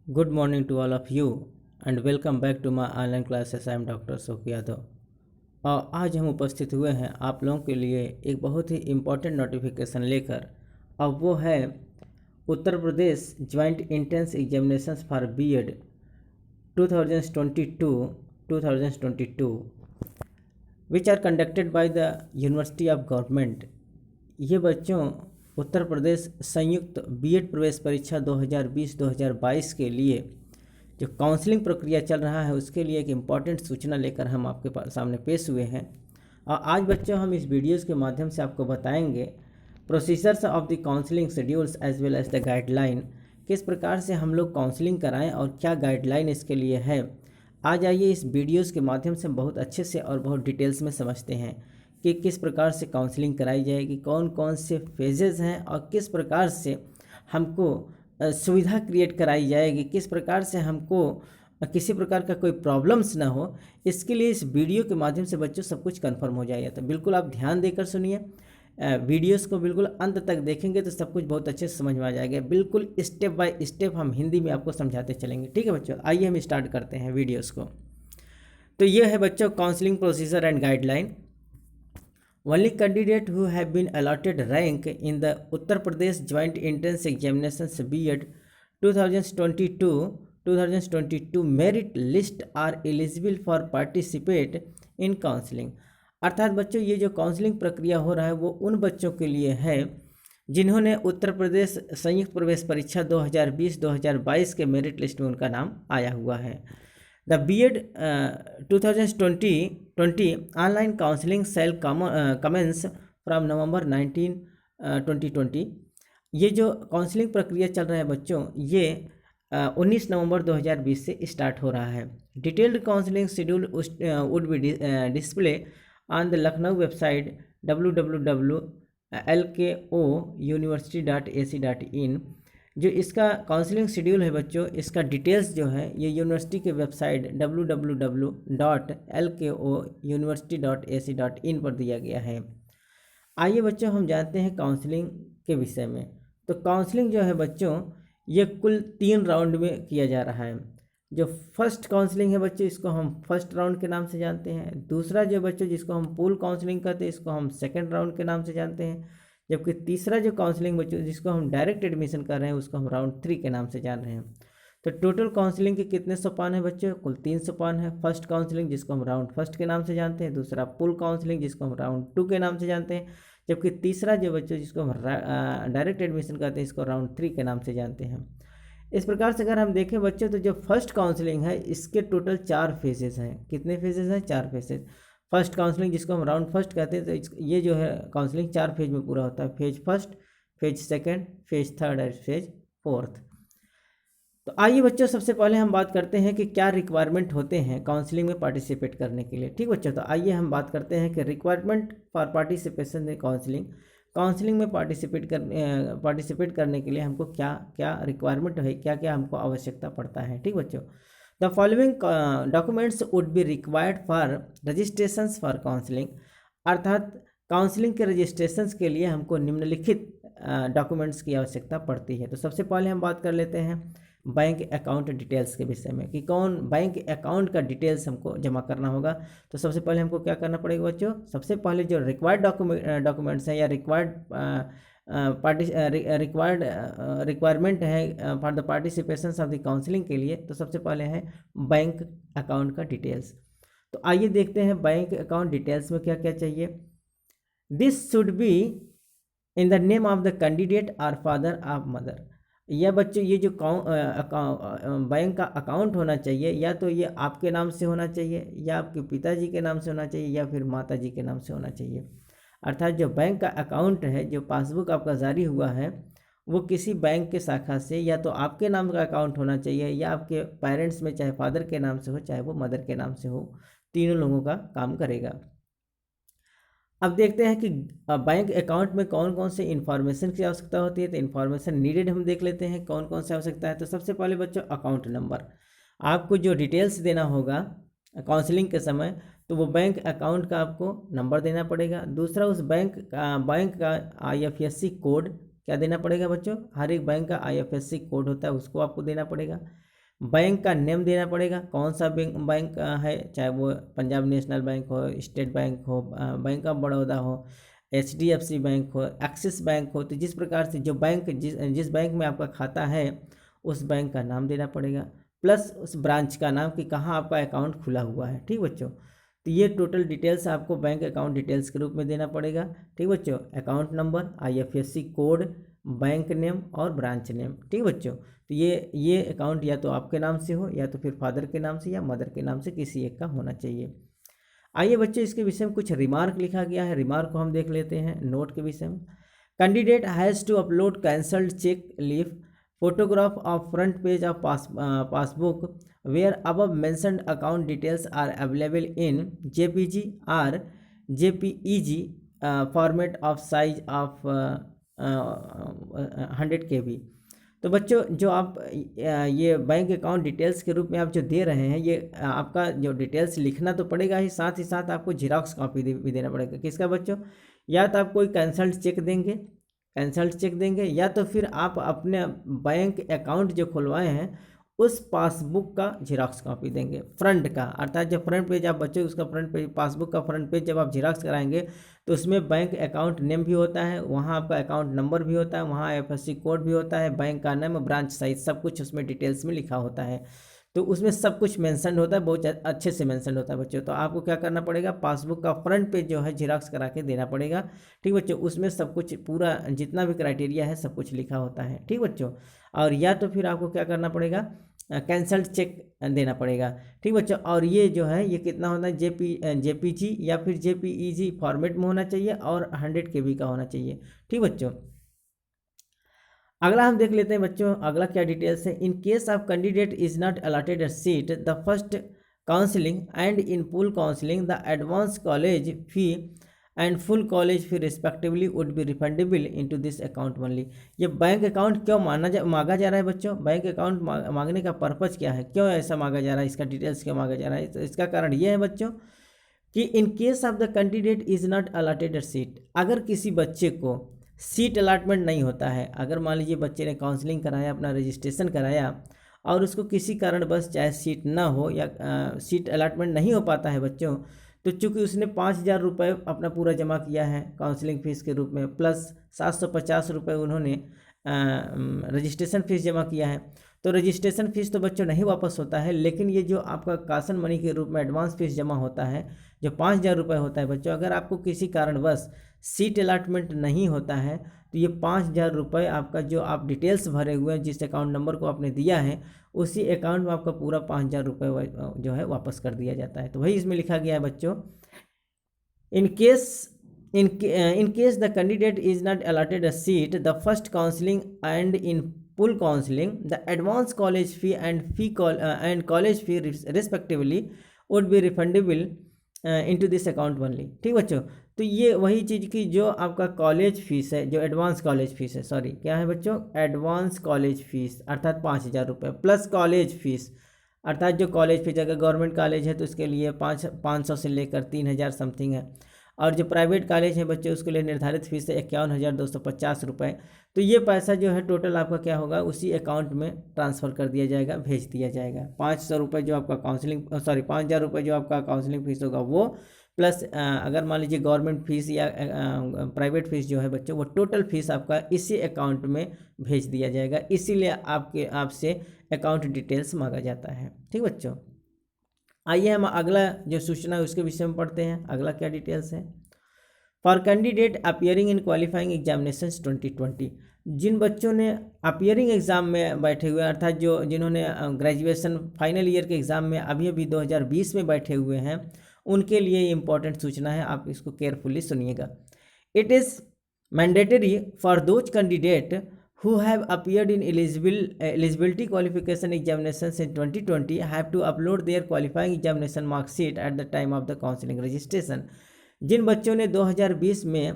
Good morning to all of you and welcome back to my online classes. I am Dr. Ashok Yadav और आज हम उपस्थित हुए हैं आप लोगों के लिए एक बहुत ही इम्पोर्टेंट नोटिफिकेशन लेकर। अब वो है Uttar Pradesh joint entrance examinations for B Ed 2022 which are conducted by the university of government. ये बच्चों उत्तर प्रदेश संयुक्त बीएड प्रवेश परीक्षा 2020-2022 के लिए जो काउंसलिंग प्रक्रिया चल रहा है उसके लिए एक इम्पॉर्टेंट सूचना लेकर हम आपके सामने पेश हुए हैं। और आज बच्चों हम इस वीडियोज़ के माध्यम से आपको बताएंगे procedures of the counselling schedules as well as the guideline, किस प्रकार से हम लोग काउंसलिंग कराएं और क्या गाइडलाइन इसके लिए है। आज आइए इस वीडियोज़ के माध्यम से बहुत अच्छे से और बहुत डिटेल्स में समझते हैं कि किस प्रकार से काउंसलिंग कराई जाएगी, कौन कौन से फेजेज़ हैं और किस प्रकार से हमको सुविधा क्रिएट कराई जाएगी, किस प्रकार से हमको किसी प्रकार का कोई प्रॉब्लम्स ना हो। इसके लिए इस वीडियो के माध्यम से बच्चों सब कुछ कंफर्म हो जाएगा। तो बिल्कुल आप ध्यान देकर सुनिए, वीडियोस को बिल्कुल अंत तक देखेंगे तो सब कुछ बहुत अच्छे से समझ में आ जाएगा। बिल्कुल स्टेप बाय स्टेप हम हिंदी में आपको समझाते चलेंगे। ठीक है बच्चों, आइए हम स्टार्ट करते हैं वीडियोस को। तो ये है बच्चों counselling procedure and guideline. Only candidate who have been allotted rank in the Uttar Pradesh Joint Entrance Examinations B.Ed 2022 merit list are eligible for participate in counseling। अर्थात बच्चों ये जो काउंसलिंग प्रक्रिया हो रहा है वो उन बच्चों के लिए है जिन्होंने उत्तर प्रदेश संयुक्त प्रवेश परीक्षा 2020-2022 के मेरिट लिस्ट में उनका नाम आया हुआ है। The B.Ed 2020 online counseling shall commence from November 19, 2020। ये जो काउंसलिंग प्रक्रिया चल रहा है बच्चों ये 19 नवंबर 2020 से स्टार्ट हो रहा है। Detailed counselling schedule would be display on the Lucknow website www.lkouniversity.ac.in। जो इसका काउंसलिंग शेड्यूल है बच्चों, इसका डिटेल्स जो है ये यूनिवर्सिटी के वेबसाइट www.lkouniversity.ac.in पर दिया गया है। आइए बच्चों हम जानते हैं काउंसलिंग के विषय में। तो काउंसलिंग जो है बच्चों ये कुल 3 राउंड में किया जा रहा है। जो फर्स्ट काउंसलिंग है बच्चों इसको हम फर्स्ट राउंड के नाम से जानते हैं। दूसरा जो बच्चों जिसको हम पूल काउंसलिंग कहते हैं इसको हम सेकेंड राउंड के नाम से जानते हैं। जबकि तीसरा जो काउंसलिंग बच्चों जिसको हम डायरेक्ट एडमिशन कर रहे हैं उसको हम राउंड 3 के नाम से जान रहे हैं। तो टोटल काउंसलिंग के कितने सोपान है बच्चों? कुल 3 सोपान है। फर्स्ट काउंसलिंग जिसको हम राउंड फर्स्ट के नाम से जानते हैं, दूसरा पुल काउंसलिंग जिसको हम राउंड 2 के नाम से जानते हैं, जबकि तीसरा जो बच्चों जिसको हम डायरेक्ट एडमिशन करते हैं इसको राउंड 3 के नाम से जानते हैं। इस प्रकार से अगर हम देखें बच्चों तो जो फर्स्ट काउंसलिंग है इसके टोटल 4 फेजेज हैं। कितने फेजेज हैं? 4 फेजेज। फर्स्ट काउंसलिंग जिसको हम राउंड फर्स्ट कहते हैं तो ये जो है काउंसलिंग 4 फेज में पूरा होता है। Phase first, phase second, phase third और फेज फोर्थ। तो आइए बच्चों सबसे पहले हम बात करते हैं कि क्या रिक्वायरमेंट होते हैं काउंसलिंग में पार्टिसिपेट करने के लिए। ठीक बच्चों, तो आइए हम बात करते हैं कि requirement for participation in counselling में पार्टिसिपेट करने के लिए हमको क्या क्या रिक्वायरमेंट है, क्या क्या हमको आवश्यकता पड़ता है। ठीक बच्चों, the following documents would be required for registrations for counselling. अर्थात काउंसलिंग के रजिस्ट्रेशंस के लिए हमको निम्नलिखित डॉक्यूमेंट्स की आवश्यकता पड़ती है। तो सबसे पहले हम बात कर लेते हैं बैंक अकाउंट डिटेल्स के विषय में कि कौन बैंक अकाउंट का डिटेल्स हमको जमा करना होगा। तो सबसे पहले हमको क्या करना पड़ेगा बच्चों? सबसे पहले जो रिक्वायर्ड डॉक्यूमेंट्स हैं या रिक्वायरमेंट है for the participation of the counselling के लिए, तो सबसे पहले है बैंक अकाउंट का डिटेल्स। तो आइए देखते हैं बैंक अकाउंट डिटेल्स में क्या क्या चाहिए। This should be in the name of the candidate और फादर ऑफ मदर। यह बच्चों ये जो बैंक का अकाउंट होना चाहिए या तो ये आपके नाम से होना चाहिए या आपके पिताजी के नाम से होना चाहिए या फिर माताजी के नाम से होना चाहिए। अर्थात जो बैंक का अकाउंट है, जो पासबुक आपका जारी हुआ है वो किसी बैंक के शाखा से या तो आपके नाम का अकाउंट होना चाहिए या आपके पेरेंट्स में चाहे फादर के नाम से हो चाहे वो मदर के नाम से हो, तीनों लोगों का काम करेगा। अब देखते हैं कि बैंक अकाउंट में कौन कौन से इन्फॉर्मेशन की आवश्यकता होती है। तो इन्फॉर्मेशन नीडेड हम देख लेते हैं कौन कौन सी आवश्यकता है। तो सबसे पहले बच्चों अकाउंट नंबर, आपको जो डिटेल्स देना होगा काउंसलिंग के समय तो वो बैंक अकाउंट का आपको नंबर देना पड़ेगा। दूसरा उस बैंक का IFSC कोड क्या देना पड़ेगा बच्चों? हर एक बैंक का IFSC कोड होता है उसको आपको देना पड़ेगा। बैंक का नेम देना पड़ेगा, कौन सा बैंक है, चाहे वो पंजाब नेशनल बैंक हो, स्टेट बैंक हो, बैंक ऑफ बड़ौदा हो, HDFC बैंक हो, एक्सिस बैंक हो। तो जिस प्रकार से जो बैंक जिस बैंक में आपका खाता है उस बैंक का नाम देना पड़ेगा, प्लस उस ब्रांच का नाम कि कहाँ आपका अकाउंट खुला हुआ है। ठीक बच्चों, तो ये टोटल डिटेल्स आपको बैंक अकाउंट डिटेल्स के रूप में देना पड़ेगा। ठीक बच्चों, account number, IFSC code, bank name और ब्रांच नेम। ठीक बच्चों, तो ये अकाउंट या तो आपके नाम से हो या तो फिर फादर के नाम से या मदर के नाम से, किसी एक का होना चाहिए। आइए बच्चों, इसके विषय में कुछ रिमार्क लिखा गया है, रिमार्क को हम देख लेते हैं नोट के विषय में। Candidate has to upload cancelled cheque leaf, photograph of front page of passbook where above mentioned account details are available in JPG or JPEG format of size of 100 KB। तो बच्चों, जो आप ये बैंक अकाउंट डिटेल्स के रूप में आप जो दे रहे हैं, ये आपका जो डिटेल्स लिखना तो पड़ेगा ही साथ आपको जीरोक्स कॉपी भी देना पड़ेगा। किसका बच्चों? या तो आप कोई कैंसल्ड चेक देंगे या तो फिर आप अपने बैंक अकाउंट जो खुलवाए हैं उस पासबुक का जीरोक्स कॉपी देंगे, फ्रंट का, अर्थात जब फ्रंट पेज आप बच्चे उसका फ्रंट पेज, पासबुक का फ्रंट पेज जब आप जीरोक्स कराएंगे तो उसमें बैंक अकाउंट नेम भी होता है, वहाँ आपका अकाउंट नंबर भी होता है, वहाँ IFSC कोड भी होता है, बैंक का नाम, ब्रांच साइज, सब कुछ उसमें डिटेल्स में लिखा होता है। तो उसमें सब कुछ मेंशन होता है, बहुत अच्छे से मेंशन होता है बच्चों। तो आपको क्या करना पड़ेगा, पासबुक का फ्रंट पेज जो है जीरोक्स करा के देना पड़ेगा। ठीक बच्चों, उसमें सब कुछ पूरा जितना भी क्राइटेरिया है सब कुछ लिखा होता है। ठीक बच्चों, और या तो फिर आपको क्या करना पड़ेगा, कैंसल्ड चेक देना पड़ेगा। ठीक बच्चों, और ये जो है ये कितना होना है, JPG या फिर JPEG फॉर्मेट में होना चाहिए और 100 KB का होना चाहिए। ठीक बच्चों, अगला हम देख लेते हैं बच्चों, अगला क्या डिटेल्स है। In case of candidate is not allotted a seat the first counselling and in full counselling the advance college fee and full college fee respectively would be refundable into this account only. ये bank account क्यों मांगा जा रहा है बच्चों? Bank account मांगने का purpose क्या है, क्यों ऐसा मांगा जा रहा है, इसका डिटेल्स क्यों मांगा जा रहा है? तो इसका कारण ये है बच्चों कि in case of the candidate is not allotted a seat, अगर किसी बच्चे को सीट अलाटमेंट नहीं होता है, अगर मान लीजिए बच्चे ने काउंसलिंग कराया, अपना रजिस्ट्रेशन कराया और उसको किसी कारणवश चाहे सीट ना हो या सीट अलाटमेंट नहीं हो पाता है बच्चों, तो चूंकि उसने 5,000 रुपये अपना पूरा जमा किया है काउंसलिंग फ़ीस के रूप में, प्लस 750 रुपये उन्होंने रजिस्ट्रेशन फ़ीस जमा किया है, तो रजिस्ट्रेशन फ़ीस तो बच्चों नहीं वापस होता है, लेकिन ये जो आपका कासन मनी के रूप में एडवांस फ़ीस जमा होता है जो 5,000 रुपये होता है बच्चों, अगर आपको किसी कारणवश सीट अलाटमेंट नहीं होता है तो ये 5,000 रुपये आपका जो आप डिटेल्स भरे हुए हैं, जिस अकाउंट नंबर को आपने दिया है उसी अकाउंट में आपका पूरा 5,000 रुपये जो है वापस कर दिया जाता है। तो वही इसमें लिखा गया है बच्चों, in case the candidate is not allotted a seat the first counselling and in full counseling the advance college fee and college fee respectively would be refundable into this account only। ठीक बच्चों, तो ये वही चीज़ की जो आपका college fees है, जो एडवांस कॉलेज फीस है, सॉरी क्या है बच्चों, एडवांस कॉलेज फीस अर्थात 5,000 रुपये प्लस कॉलेज फीस, अर्थात जो कॉलेज फीस अगर गवर्नमेंट कॉलेज है तो उसके लिए 500 से लेकर 3,000 समथिंग है, और जो प्राइवेट कॉलेज है बच्चे उसके लिए निर्धारित फीस है 51,250 रुपये। तो ये पैसा जो है टोटल आपका क्या होगा, उसी अकाउंट में ट्रांसफ़र कर दिया जाएगा, भेज दिया जाएगा। 500 रुपये जो आपका 5,000 रुपये जो आपका काउंसलिंग फीस होगा वो, प्लस अगर मान लीजिए गवर्नमेंट फीस या प्राइवेट फीस जो है बच्चों, वो टोटल फीस आपका इसी अकाउंट में भेज दिया जाएगा, इसीलिए आपसे अकाउंट डिटेल्स मांगा जाता है। ठीक बच्चों, आइए हम अगला जो सूचना है उसके विषय में पढ़ते हैं। अगला क्या डिटेल्स है, for candidate appearing in qualifying examinations 2020, जिन बच्चों ने अपियरिंग एग्ज़ाम में बैठे हुए अर्थात जिन्होंने ग्रेजुएशन फाइनल ईयर के एग्ज़ाम में अभी 2020 में बैठे हुए हैं, उनके लिए इम्पॉर्टेंट सूचना है, आप इसको केयरफुली सुनिएगा। It is mandatory for those candidate who have appeared in eligibility qualification examinations in 2020 have to upload their qualifying examination mark sheet at the time of the counseling registration। जिन बच्चों ने 2020 में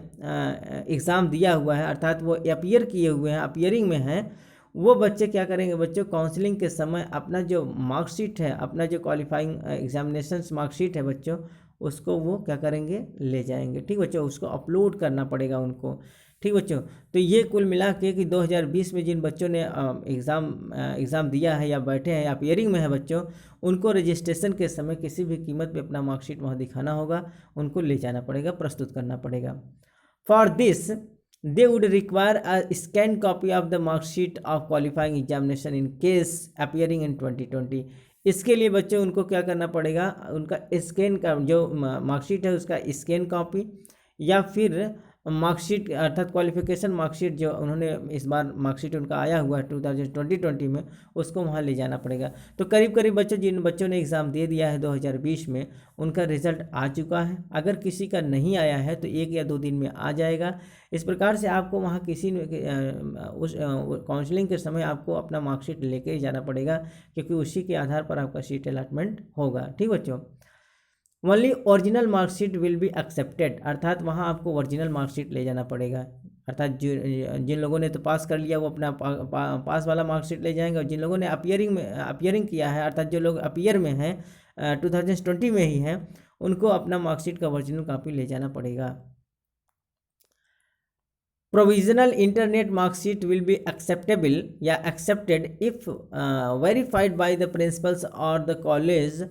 exam दिया हुआ है अर्थात वो appear किए हुए हैं, अपियरिंग में हैं, वो बच्चे क्या करेंगे बच्चों, काउंसलिंग के समय अपना जो मार्कशीट है, अपना जो क्वालिफाइंग एग्जामिनेशन मार्कशीट है बच्चों, उसको वो क्या करेंगे, ले जाएंगे। ठीक बच्चों, उसको अपलोड करना पड़ेगा उनको। ठीक बच्चों। तो ये कुल मिला के कि 2020 में जिन बच्चों ने एग्ज़ाम दिया है या बैठे हैं या अपीयरिंग में है बच्चों, उनको रजिस्ट्रेशन के समय किसी भी कीमत पे अपना मार्कशीट वहाँ दिखाना होगा, उनको ले जाना पड़ेगा, प्रस्तुत करना पड़ेगा। For this they would require a scan copy of the marksheet of qualifying examination in case appearing इन 2020। इसके लिए बच्चों उनको क्या करना पड़ेगा, उनका स्कैन का जो मार्कशीट है उसका स्कैन कॉपी या फिर मार्कशीट अर्थात क्वालिफिकेशन मार्कशीट जो उन्होंने इस बार मार्कशीट उनका आया हुआ है 2020 में, उसको वहाँ ले जाना पड़ेगा। तो करीब करीब बच्चों जिन बच्चों ने एग्ज़ाम दे दिया है 2020 में, उनका रिजल्ट आ चुका है। अगर किसी का नहीं आया है तो 1 या 2 दिन में आ जाएगा। इस प्रकार से आपको वहाँ किसी उस काउंसलिंग के समय आपको अपना मार्कशीट लेके ही जाना पड़ेगा, क्योंकि उसी के आधार पर आपका सीट अलॉटमेंट होगा। ठीक बच्चों। Only original marksheet will be accepted, अर्थात वहाँ आपको ओरिजिनल मार्कशीट ले जाना पड़ेगा। अर्थात जिन लोगों ने तो पास कर लिया वो अपना पास वाला मार्कशीट ले जाएंगे, और जिन लोगों ने अपीयरिंग किया है, अर्थात जो लोग अपीयर में हैं 2020 में ही हैं, उनको अपना मार्कशीट का ओरिजिनल कॉपी ले जाना पड़ेगा। Provisional internet marksheet will be acceptable या accepted if verified by the principals और द कॉलेज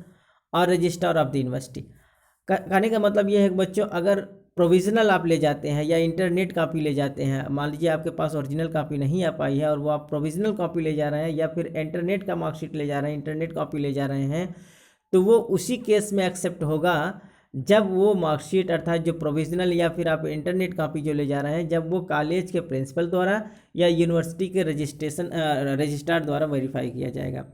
और रजिस्ट्रार ऑफ द यूनिवर्सिटी। कहने का मतलब ये है कि बच्चों अगर प्रोविज़नल आप ले जाते हैं या इंटरनेट कॉपी ले जाते हैं, मान लीजिए आपके पास ओरिजिनल कॉपी नहीं आ पाई है और वो आप प्रोविज़नल कॉपी ले जा रहे हैं या फिर इंटरनेट का मार्कशीट ले जा रहे हैं, इंटरनेट कॉपी ले जा रहे हैं, तो वो उसी केस में एक्सेप्ट होगा जब वो मार्कशीट अर्थात जो प्रोविज़नल या फिर आप इंटरनेट कॉपी जो ले जा रहे हैं, जब वो कॉलेज के प्रिंसिपल द्वारा या यूनिवर्सिटी के रजिस्ट्रार द्वारा वेरीफाई किया जाएगा।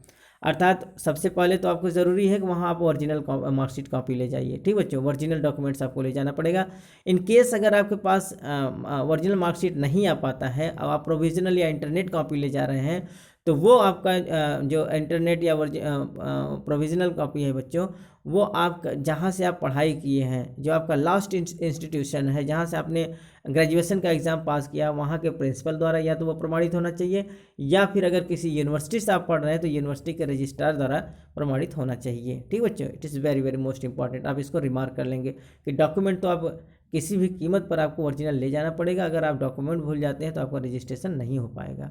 अर्थात सबसे पहले तो आपको ज़रूरी है कि वहाँ आप ओरिजिनल मार्कशीट कॉपी ले जाइए। ठीक बच्चों, ओरिजिनल डॉक्यूमेंट्स आपको ले जाना पड़ेगा। इन केस अगर आपके पास ओरिजिनल मार्कशीट नहीं आ पाता है और आप प्रोविज़नल या इंटरनेट कॉपी ले जा रहे हैं, तो वो आपका जो इंटरनेट या प्रोविज़नल कॉपी है बच्चों, वो आप जहाँ से आप पढ़ाई किए हैं, जो आपका लास्ट इंस्टीट्यूशन है जहाँ से आपने ग्रेजुएशन का एग्ज़ाम पास किया, वहाँ के प्रिंसिपल द्वारा या तो वो प्रमाणित होना चाहिए, या फिर अगर किसी यूनिवर्सिटी से आप पढ़ रहे हैं तो यूनिवर्सिटी के रजिस्ट्रार द्वारा प्रमाणित होना चाहिए। ठीक बच्चों, it is very very most important. आप इसको रिमार्क कर लेंगे कि डॉक्यूमेंट तो आप किसी भी कीमत पर आपको ओरिजिनल ले जाना पड़ेगा। अगर आप डॉक्यूमेंट भूल जाते हैं तो आपका रजिस्ट्रेशन नहीं हो पाएगा।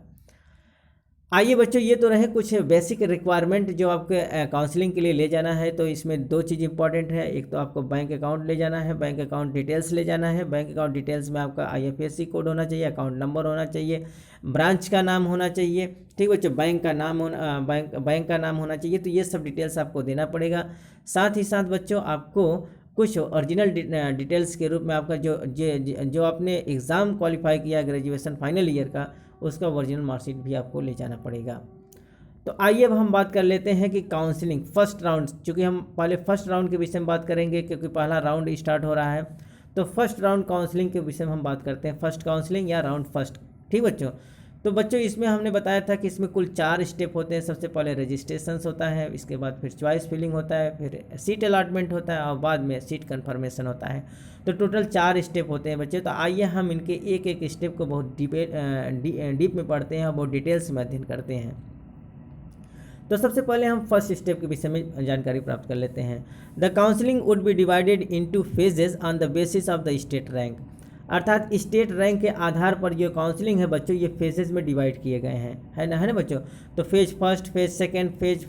आइए बच्चों, ये तो रहे कुछ बेसिक रिक्वायरमेंट जो आपके काउंसलिंग के लिए ले जाना है। तो इसमें 2 चीज़ इंपॉर्टेंट है, एक तो आपको बैंक अकाउंट ले जाना है, बैंक अकाउंट डिटेल्स ले जाना है। बैंक अकाउंट डिटेल्स में आपका IFSC कोड होना चाहिए, अकाउंट नंबर होना चाहिए, ब्रांच का नाम होना चाहिए। ठीक बच्चों, बैंक का नाम होना चाहिए। तो ये सब डिटेल्स आपको देना पड़ेगा। साथ ही साथ बच्चों आपको कुछ ओरिजिनल डिटेल्स के रूप में आपका जो आपने एग्ज़ाम क्वालिफाई किया ग्रेजुएशन फाइनल ईयर का, उसका ओरिजिनल मार्कशीट भी आपको ले जाना पड़ेगा। तो आइए अब हम बात कर लेते हैं कि काउंसलिंग फर्स्ट राउंड, चूँकि हम पहले फर्स्ट राउंड के विषय में बात करेंगे क्योंकि पहला राउंड स्टार्ट हो रहा है, तो फर्स्ट राउंड काउंसलिंग के विषय में हम बात करते हैं, फर्स्ट काउंसलिंग या राउंड फर्स्ट। ठीक बच्चों, तो बच्चों इसमें हमने बताया था कि इसमें कुल 4 स्टेप होते हैं। सबसे पहले रजिस्ट्रेशन होता है, इसके बाद फिर चॉइस फिलिंग होता है, फिर सीट अलॉटमेंट होता है और बाद में सीट कन्फर्मेशन होता है। तो टोटल 4 स्टेप होते हैं बच्चे। तो आइए हम इनके एक एक स्टेप को बहुत डीप में पढ़ते हैं और बहुत डिटेल्स में अध्ययन करते हैं। तो सबसे पहले हम फर्स्ट स्टेप के विषय में जानकारी प्राप्त कर लेते हैं। The counselling would be divided into phases on the basis of the state rank, अर्थात स्टेट रैंक के आधार पर जो काउंसलिंग है बच्चों ये फेजेस में डिवाइड किए गए हैं, है ना बच्चों। तो phase first, phase second, phase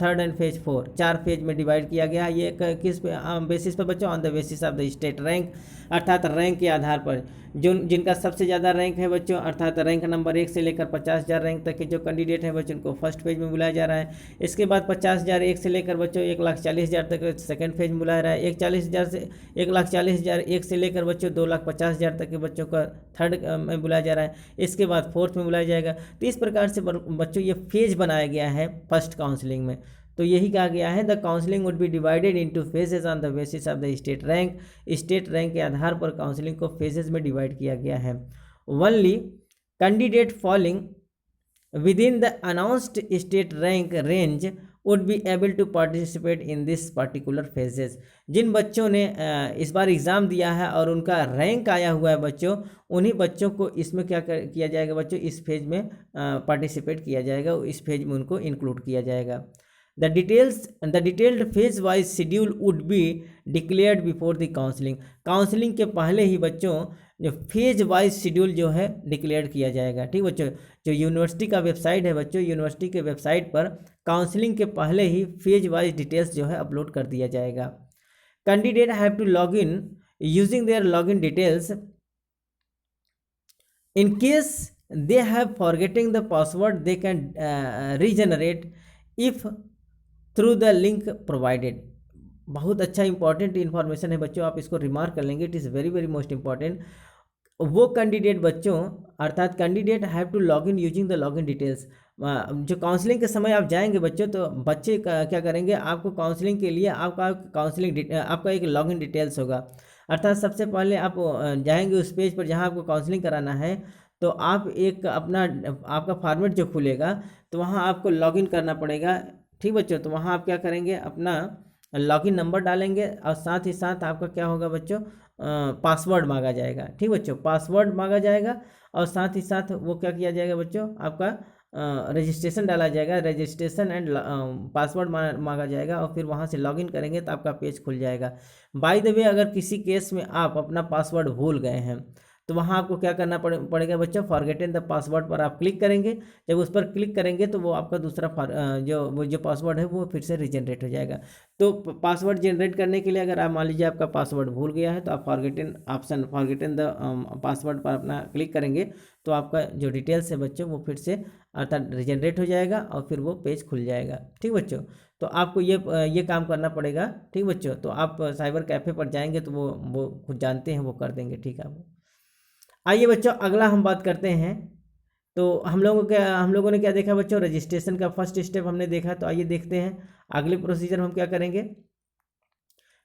third and phase 4, 4 phase में डिवाइड किया गया। ये किस बेसिस पर बच्चों? On the basis of the state rank, अर्थात रैंक के आधार पर। जिनका सबसे ज़्यादा रैंक है बच्चों, अर्थात रैंक नंबर 1 से लेकर 50,000 रैंक तक के जो कैंडिडेट हैं बच्चों, उनको फर्स्ट फेज में बुलाया जा रहा है। इसके बाद 50,000 1 से लेकर बच्चों 1,40,000 तक सेकंड फेज में बुलाया रहा है। 1,40,000 1 से लेकर बच्चों 2,50,000 तक के बच्चों का थर्ड में बुलाया जा रहा है। इसके बाद फोर्थ में बुलाया जाएगा। तो इस प्रकार से बच्चों ये फेज बनाया गया है फर्स्ट काउंसलिंग में। तो यही कहा गया है, the counselling would be divided into phases on the basis of the state rank, state rank के आधार पर काउंसलिंग को फेजेस में डिवाइड किया गया है। Only candidate falling within the announced state rank range would be able to participate in this particular phases. जिन बच्चों ने इस बार एग्ज़ाम दिया है और उनका रैंक आया हुआ है बच्चों, उन्हीं बच्चों को इसमें क्या किया जाएगा बच्चों? इस फेज में पार्टिसिपेट किया जाएगा, इस फेज में उनको इंक्लूड किया जाएगा। The detailed phase wise schedule would be declared before the counseling। Counselling के पहले ही बच्चों जो फेज वाइज शेड्यूल जो है डिक्लेयर किया जाएगा। ठीक बच्चों, जो यूनिवर्सिटी का वेबसाइट है बच्चों, यूनिवर्सिटी के वेबसाइट पर काउंसलिंग के पहले ही फेज वाइज डिटेल्स जो है अपलोड कर दिया जाएगा। Candidate have to log in using their log in details in case they have forgetting the password they can regenerate if through the link provided। बहुत अच्छा इंपॉर्टेंट इन्फॉर्मेशन है बच्चों, आप इसको रिमार्क कर लेंगे, it is very very most important. वो candidate बच्चों अर्थात candidate have to log in using the log in details. जो काउंसलिंग के समय आप जाएंगे बच्चों, तो बच्चे क्या करेंगे, आपको काउंसलिंग के लिए आपका एक लॉग इन डिटेल्स होगा। अर्थात सबसे पहले आप जाएंगे उस पेज पर जहां आपको काउंसलिंग कराना है, तो आप एक अपना आपका फॉर्मेट जो खुलेगा तो वहां आपको लॉगिन करना पड़ेगा। ठीक बच्चों, तो वहां आप क्या करेंगे, अपना लॉगिन नंबर डालेंगे और साथ ही साथ आपका क्या होगा बच्चों, पासवर्ड मांगा जाएगा। ठीक बच्चों, पासवर्ड मांगा जाएगा और साथ ही साथ वो क्या किया जाएगा बच्चों, आपका रजिस्ट्रेशन डाला जाएगा, रजिस्ट्रेशन एंड पासवर्ड मांगा जाएगा और फिर वहाँ से लॉगिन करेंगे तो आपका पेज खुल जाएगा। बाय द वे, अगर किसी केस में आप अपना पासवर्ड भूल गए हैं तो वहाँ आपको क्या करना पड़ेगा बच्चों, फॉरगेटन द पासवर्ड पर आप क्लिक करेंगे। जब उस पर क्लिक करेंगे तो वो आपका दूसरा जो पासवर्ड है वो फिर से रिजनरेट हो जाएगा। तो पासवर्ड जनरेट करने के लिए अगर आप मान लीजिए आपका पासवर्ड भूल गया है तो आप फॉरगेटन द पासवर्ड पर अपना क्लिक करेंगे तो आपका जो डिटेल्स है बच्चों वो फिर से अर्थात रिजनरेट हो जाएगा और फिर वो पेज खुल जाएगा। ठीक बच्चों, तो आपको ये काम करना पड़ेगा। ठीक बच्चों, तो आप साइबर कैफ़े पर जाएंगे तो वो खुद जानते हैं, वो कर देंगे। ठीक है, आइए बच्चों अगला हम बात करते हैं। तो हम लोगों ने क्या देखा बच्चों, रजिस्ट्रेशन का फर्स्ट स्टेप हमने देखा। तो आइए देखते हैं अगले प्रोसीजर हम क्या करेंगे।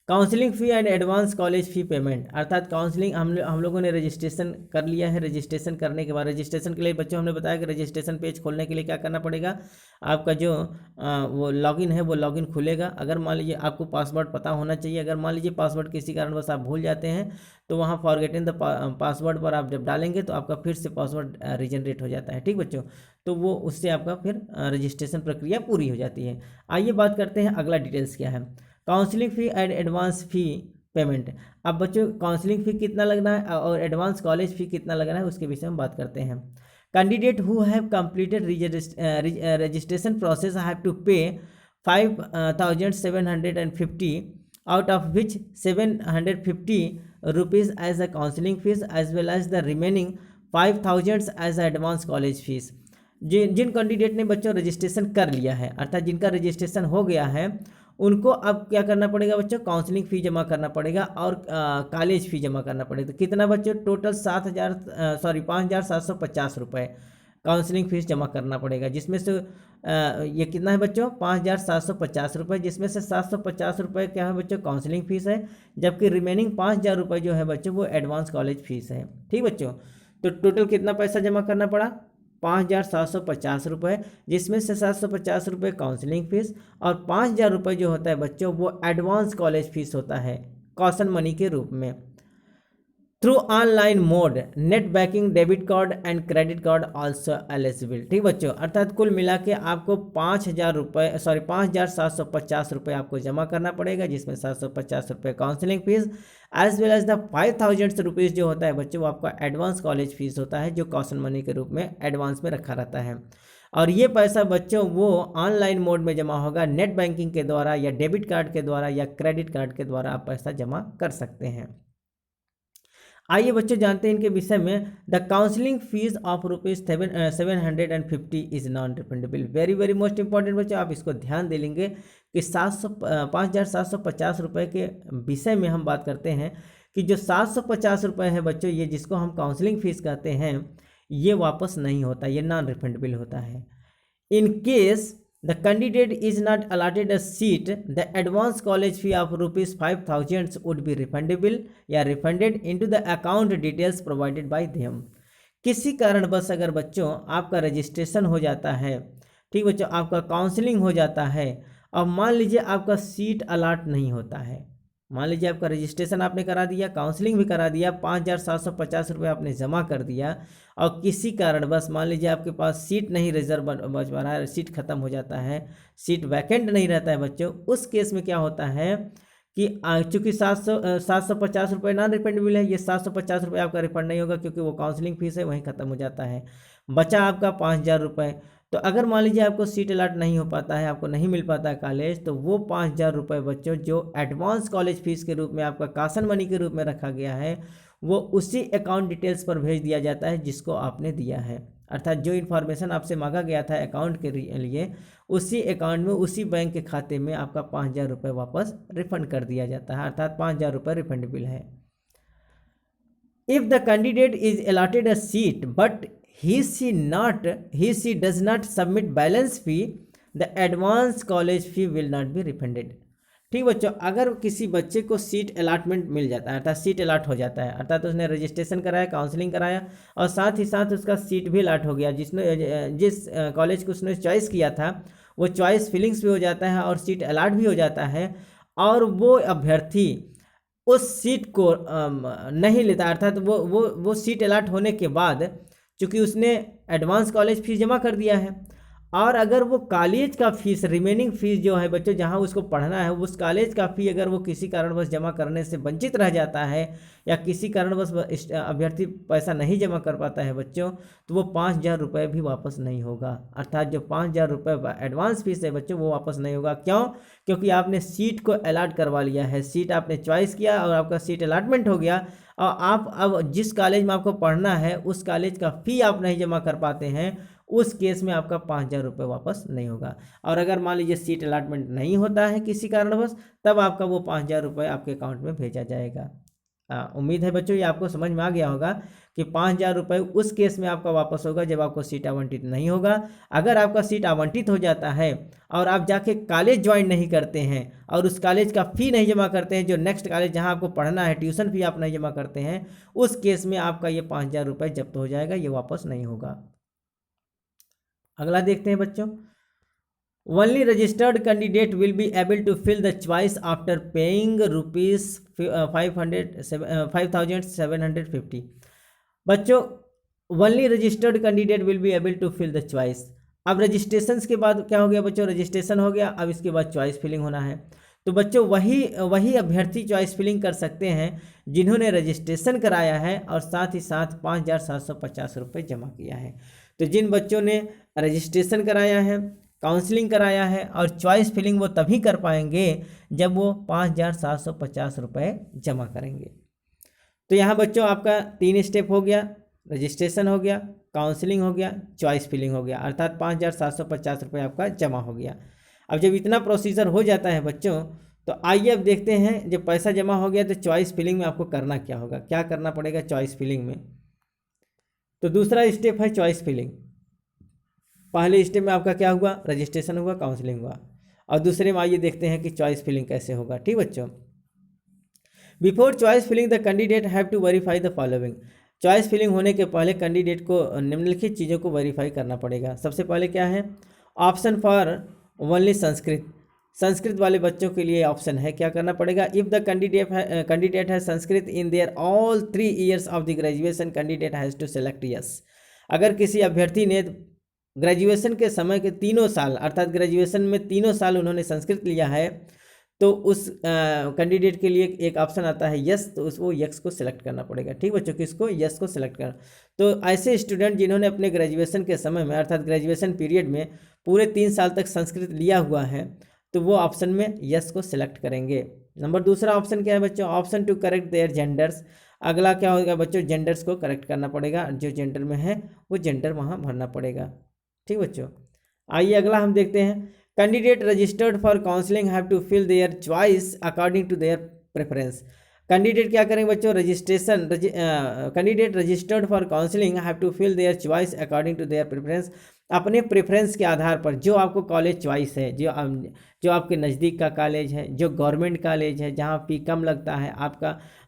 Counselling fee and advance college fee payment, अर्थात काउंसलिंग हम लोगों ने रजिस्ट्रेशन कर लिया है। रजिस्ट्रेशन करने के बाद रजिस्ट्रेशन के लिए बच्चों हमने बताया कि रजिस्ट्रेशन पेज खोलने के लिए क्या करना पड़ेगा, आपका जो वो लॉगिन है वो लॉगिन खुलेगा। अगर मान लीजिए आपको पासवर्ड पता होना चाहिए, अगर मान लीजिए पासवर्ड किसी कारणवश आप भूल जाते हैं तो वहाँ फॉरगेटिंग द पासवर्ड पर आप जब डालेंगे तो आपका फिर से पासवर्ड रिजनरेट हो जाता है। ठीक बच्चों, तो वो उससे आपका फिर रजिस्ट्रेशन प्रक्रिया पूरी हो जाती है। आइए बात करते हैं अगला डिटेल्स क्या है, counselling fee and advance fee payment. अब बच्चों काउंसलिंग फ़ी कितना लगना है और एडवांस कॉलेज फ़ी कितना लगना है उसके विषय में बात करते हैं। Candidate who have completed registration process have to pay 5,750 out of which 750 rupees as a counseling fees as well as the remaining 5,000 as a advance college fees। जिन कैंडिडेट ने बच्चों रजिस्ट्रेशन कर लिया है, अर्थात जिनका रजिस्ट्रेशन हो गया है, उनको अब क्या करना पड़ेगा बच्चों, काउंसलिंग फ़ी जमा करना पड़ेगा और कॉलेज फ़ी जमा करना पड़ेगा। तो कितना बच्चों, टोटल 5,750 रुपये काउंसलिंग फ़ीस जमा करना पड़ेगा, जिसमें से ये कितना है बच्चों, 5,750 रुपये, जिसमें से 750 रुपये क्या है बच्चों, काउंसलिंग फ़ीस है, जबकि रिमेनिंग 5,000 रुपये जो है बच्चों वो एडवांस कॉलेज फ़ीस है। ठीक बच्चों, तो टोटल कितना पैसा जमा करना पड़ा, 5,750 रुपये, जिसमें से 750 रुपये काउंसलिंग फ़ीस और 5,000 रुपये जो होता है बच्चों वो एडवांस कॉलेज फ़ीस होता है कॉशन मनी के रूप में। Through online mode, net banking, debit card and credit card also eligible. ठीक बच्चों, अर्थात कुल मिला के आपको 5,750 रुपये आपको जमा करना पड़ेगा, जिसमें 750 रुपये counselling fees as well as the 5,000 rupees जो होता है बच्चों वो आपका एडवांस कॉलेज फीस होता है, जो कॉशन मनी के रूप में एडवांस में रखा रहता है। और ये पैसा बच्चों वो ऑनलाइन मोड में जमा होगा, नेट बैंकिंग के द्वारा या डेबिट कार्ड के द्वारा या क्रेडिट कार्ड के द्वारा आप पैसा जमा कर सकते हैं। आइए बच्चों जानते हैं इनके विषय में। The counselling fees of ₹750 is non refundable. Very very most important बच्चों, आप इसको ध्यान दे लेंगे कि 5,750 रुपये के विषय में हम बात करते हैं कि जो 750 रुपये है बच्चों, ये जिसको हम काउंसलिंग फीस कहते हैं, ये वापस नहीं होता, ये नॉन रिफंडेबल होता है। In case the candidate is not allotted a seat, the advance college fee of ₹5,000 would be refundable या refunded into the account details provided by them। किसी कारणवश अगर बच्चों आपका रजिस्ट्रेशन हो जाता है, ठीक बच्चों, आपका काउंसलिंग हो जाता है और मान लीजिए आपका सीट अलॉट नहीं होता है, मान लीजिए आपका रजिस्ट्रेशन आपने करा दिया, काउंसलिंग भी करा दिया, 5,750 रुपये आपने जमा कर दिया और किसी कारणवश मान लीजिए आपके पास सीट नहीं रिजर्व बच पा रहा है, सीट खत्म हो जाता है, सीट वैकेंट नहीं रहता है बच्चों, उस केस में क्या होता है कि चूँकि 750 रुपये नॉन रिफंडेबल है, ये 750 रुपये आपका रिफंड नहीं होगा क्योंकि वो काउंसलिंग फीस है, वहीं ख़त्म हो जाता है। बचा आपका 5000 रुपये। तो अगर मान लीजिए आपको सीट अलॉट नहीं हो पाता है, आपको नहीं मिल पाता है कॉलेज, तो वो 5000 रुपये बच्चों जो एडवांस कॉलेज फीस के रूप में आपका कासन मनी के रूप में रखा गया है, वो उसी अकाउंट डिटेल्स पर भेज दिया जाता है जिसको आपने दिया है। अर्थात जो इन्फॉर्मेशन आपसे मांगा गया था अकाउंट के लिए, उसी अकाउंट में उसी बैंक के खाते में आपका 5000 रुपये वापस रिफंड कर दिया जाता है, अर्थात 5000 रुपये रिफंडेबल है। If the candidate is allotted a seat but he she does not submit balance fee, the advance college fee will not be refunded। ठीक बच्चों, अगर किसी बच्चे को सीट अलॉटमेंट मिल जाता है, अर्थात सीट अलॉट हो जाता है, अर्थात उसने रजिस्ट्रेशन कराया, काउंसलिंग कराया और साथ ही साथ उसका सीट भी अलॉट हो गया, जिस कॉलेज को उसने चॉइस किया था वो चॉइस फिलिंग्स भी हो जाता है और सीट अलॉट भी हो जाता है, और वो अभ्यर्थी उस सीट को नहीं लेता, अर्थात वो सीट अलॉट होने के बाद चूँकि उसने एडवांस कॉलेज फीस जमा कर दिया है, और अगर वो कॉलेज का फीस रिमेनिंग फीस जो है बच्चों जहाँ उसको पढ़ना है, उस कॉलेज का फी अगर वो किसी कारणवश जमा करने से वंचित रह जाता है या किसी कारणवश अभ्यर्थी पैसा नहीं जमा कर पाता है बच्चों, तो वो 5000 रुपये भी वापस नहीं होगा। अर्थात जो 5000 रुपये एडवांस फीस है बच्चों वो वापस नहीं होगा। क्यों? क्योंकि आपने सीट को अलॉट करवा लिया है, सीट आपने चॉइस किया और आपका सीट अलॉटमेंट हो गया, और आप अब जिस कॉलेज में आपको पढ़ना है उस कॉलेज का फ़ी आप नहीं जमा कर पाते हैं, उस केस में आपका 5000 रुपये वापस नहीं होगा। और अगर मान लीजिए सीट अलॉटमेंट नहीं होता है किसी कारणवश, तब आपका वो 5000 रुपये आपके अकाउंट में भेजा जाएगा। उम्मीद है बच्चों ये आपको समझ में आ गया होगा कि 5000 रुपये उस केस में आपका वापस होगा जब आपको सीट आवंटित नहीं होगा। अगर आपका सीट आवंटित हो जाता है और आप जाके कॉलेज ज्वाइन नहीं करते हैं और उस कॉलेज का फ़ी नहीं जमा करते हैं, जो नेक्स्ट कॉलेज जहां आपको पढ़ना है ट्यूशन फ़ी आप नहीं जमा करते हैं, उस केस में आपका ये 5000 रुपये जब्त हो जाएगा, ये वापस नहीं होगा। अगला देखते हैं बच्चों, Only registered candidate will be able to fill the choice after paying rupees 5750। बच्चों only registered candidate will be able to fill the choice। अब रजिस्ट्रेशन के बाद क्या हो गया बच्चों, रजिस्ट्रेशन हो गया, अब इसके बाद चॉइस फिलिंग होना है। तो बच्चों वही अभ्यर्थी चॉइस फिलिंग कर सकते हैं जिन्होंने रजिस्ट्रेशन कराया है और साथ ही साथ 5750 रुपये जमा किया है। तो जिन बच्चों ने रजिस्ट्रेशन कराया है, काउंसलिंग कराया है और चॉइस फिलिंग वो तभी कर पाएंगे जब वो 5750 रुपये जमा करेंगे। तो यहाँ बच्चों आपका 3 स्टेप हो गया, रजिस्ट्रेशन हो गया, काउंसलिंग हो गया, चॉइस फिलिंग हो गया, अर्थात 5750 रुपये आपका जमा हो गया। अब जब इतना प्रोसीजर हो जाता है बच्चों, तो आइए अब देखते हैं जब पैसा जमा हो गया तो चॉइस फिलिंग में आपको करना क्या होगा, क्या करना पड़ेगा चॉइस फिलिंग में। तो दूसरा स्टेप है चॉइस फिलिंग। पहले स्टेप में आपका क्या हुआ, रजिस्ट्रेशन हुआ, काउंसलिंग हुआ, और दूसरे में आइए देखते हैं कि चॉइस फिलिंग कैसे होगा। ठीक बच्चों, before choice filling the candidate have to verify the following. Choice filling होने के पहले कैंडिडेट को निम्नलिखित चीज़ों को वेरीफाई करना पड़ेगा। सबसे पहले क्या है, option for only Sanskrit. Sanskrit वाले बच्चों के लिए ऑप्शन है, क्या करना पड़ेगा, इफ़ द कैंडिडेट है Sanskrit in their all 3 years of the graduation, candidate has to select yes. अगर किसी अभ्यर्थी ने ग्रेजुएशन के समय के 3 साल, अर्थात ग्रेजुएशन में 3 साल उन्होंने संस्कृत लिया है, तो उस कैंडिडेट के लिए एक ऑप्शन आता है यस, तो उसको यस को सिलेक्ट करना पड़ेगा। ठीक बच्चों, किसको, यस को सिलेक्ट करना। तो ऐसे स्टूडेंट जिन्होंने अपने ग्रेजुएशन के समय में, अर्थात ग्रेजुएशन पीरियड में पूरे 3 साल तक संस्कृत लिया हुआ है, तो वो ऑप्शन में यस को सिलेक्ट करेंगे। नंबर दूसरा ऑप्शन क्या है बच्चों, option to correct their genders. अगला क्या होगा बच्चों, जेंडर्स को करेक्ट करना पड़ेगा, जो जेंडर में है वो जेंडर वहाँ भरना पड़ेगा। ठीक बच्चों, आइए अगला हम देखते हैं, candidate registered for counselling have to fill their choice according to their preference. Candidate क्या करेंगे बच्चों, candidate registered for counselling have to fill their choice according to their preference. अपने प्रेफरेंस के आधार पर जो आपको कॉलेज चॉइस है, जो आपके नज़दीक का कॉलेज है, जो गवर्नमेंट कॉलेज है जहाँ फ़ी कम लगता है,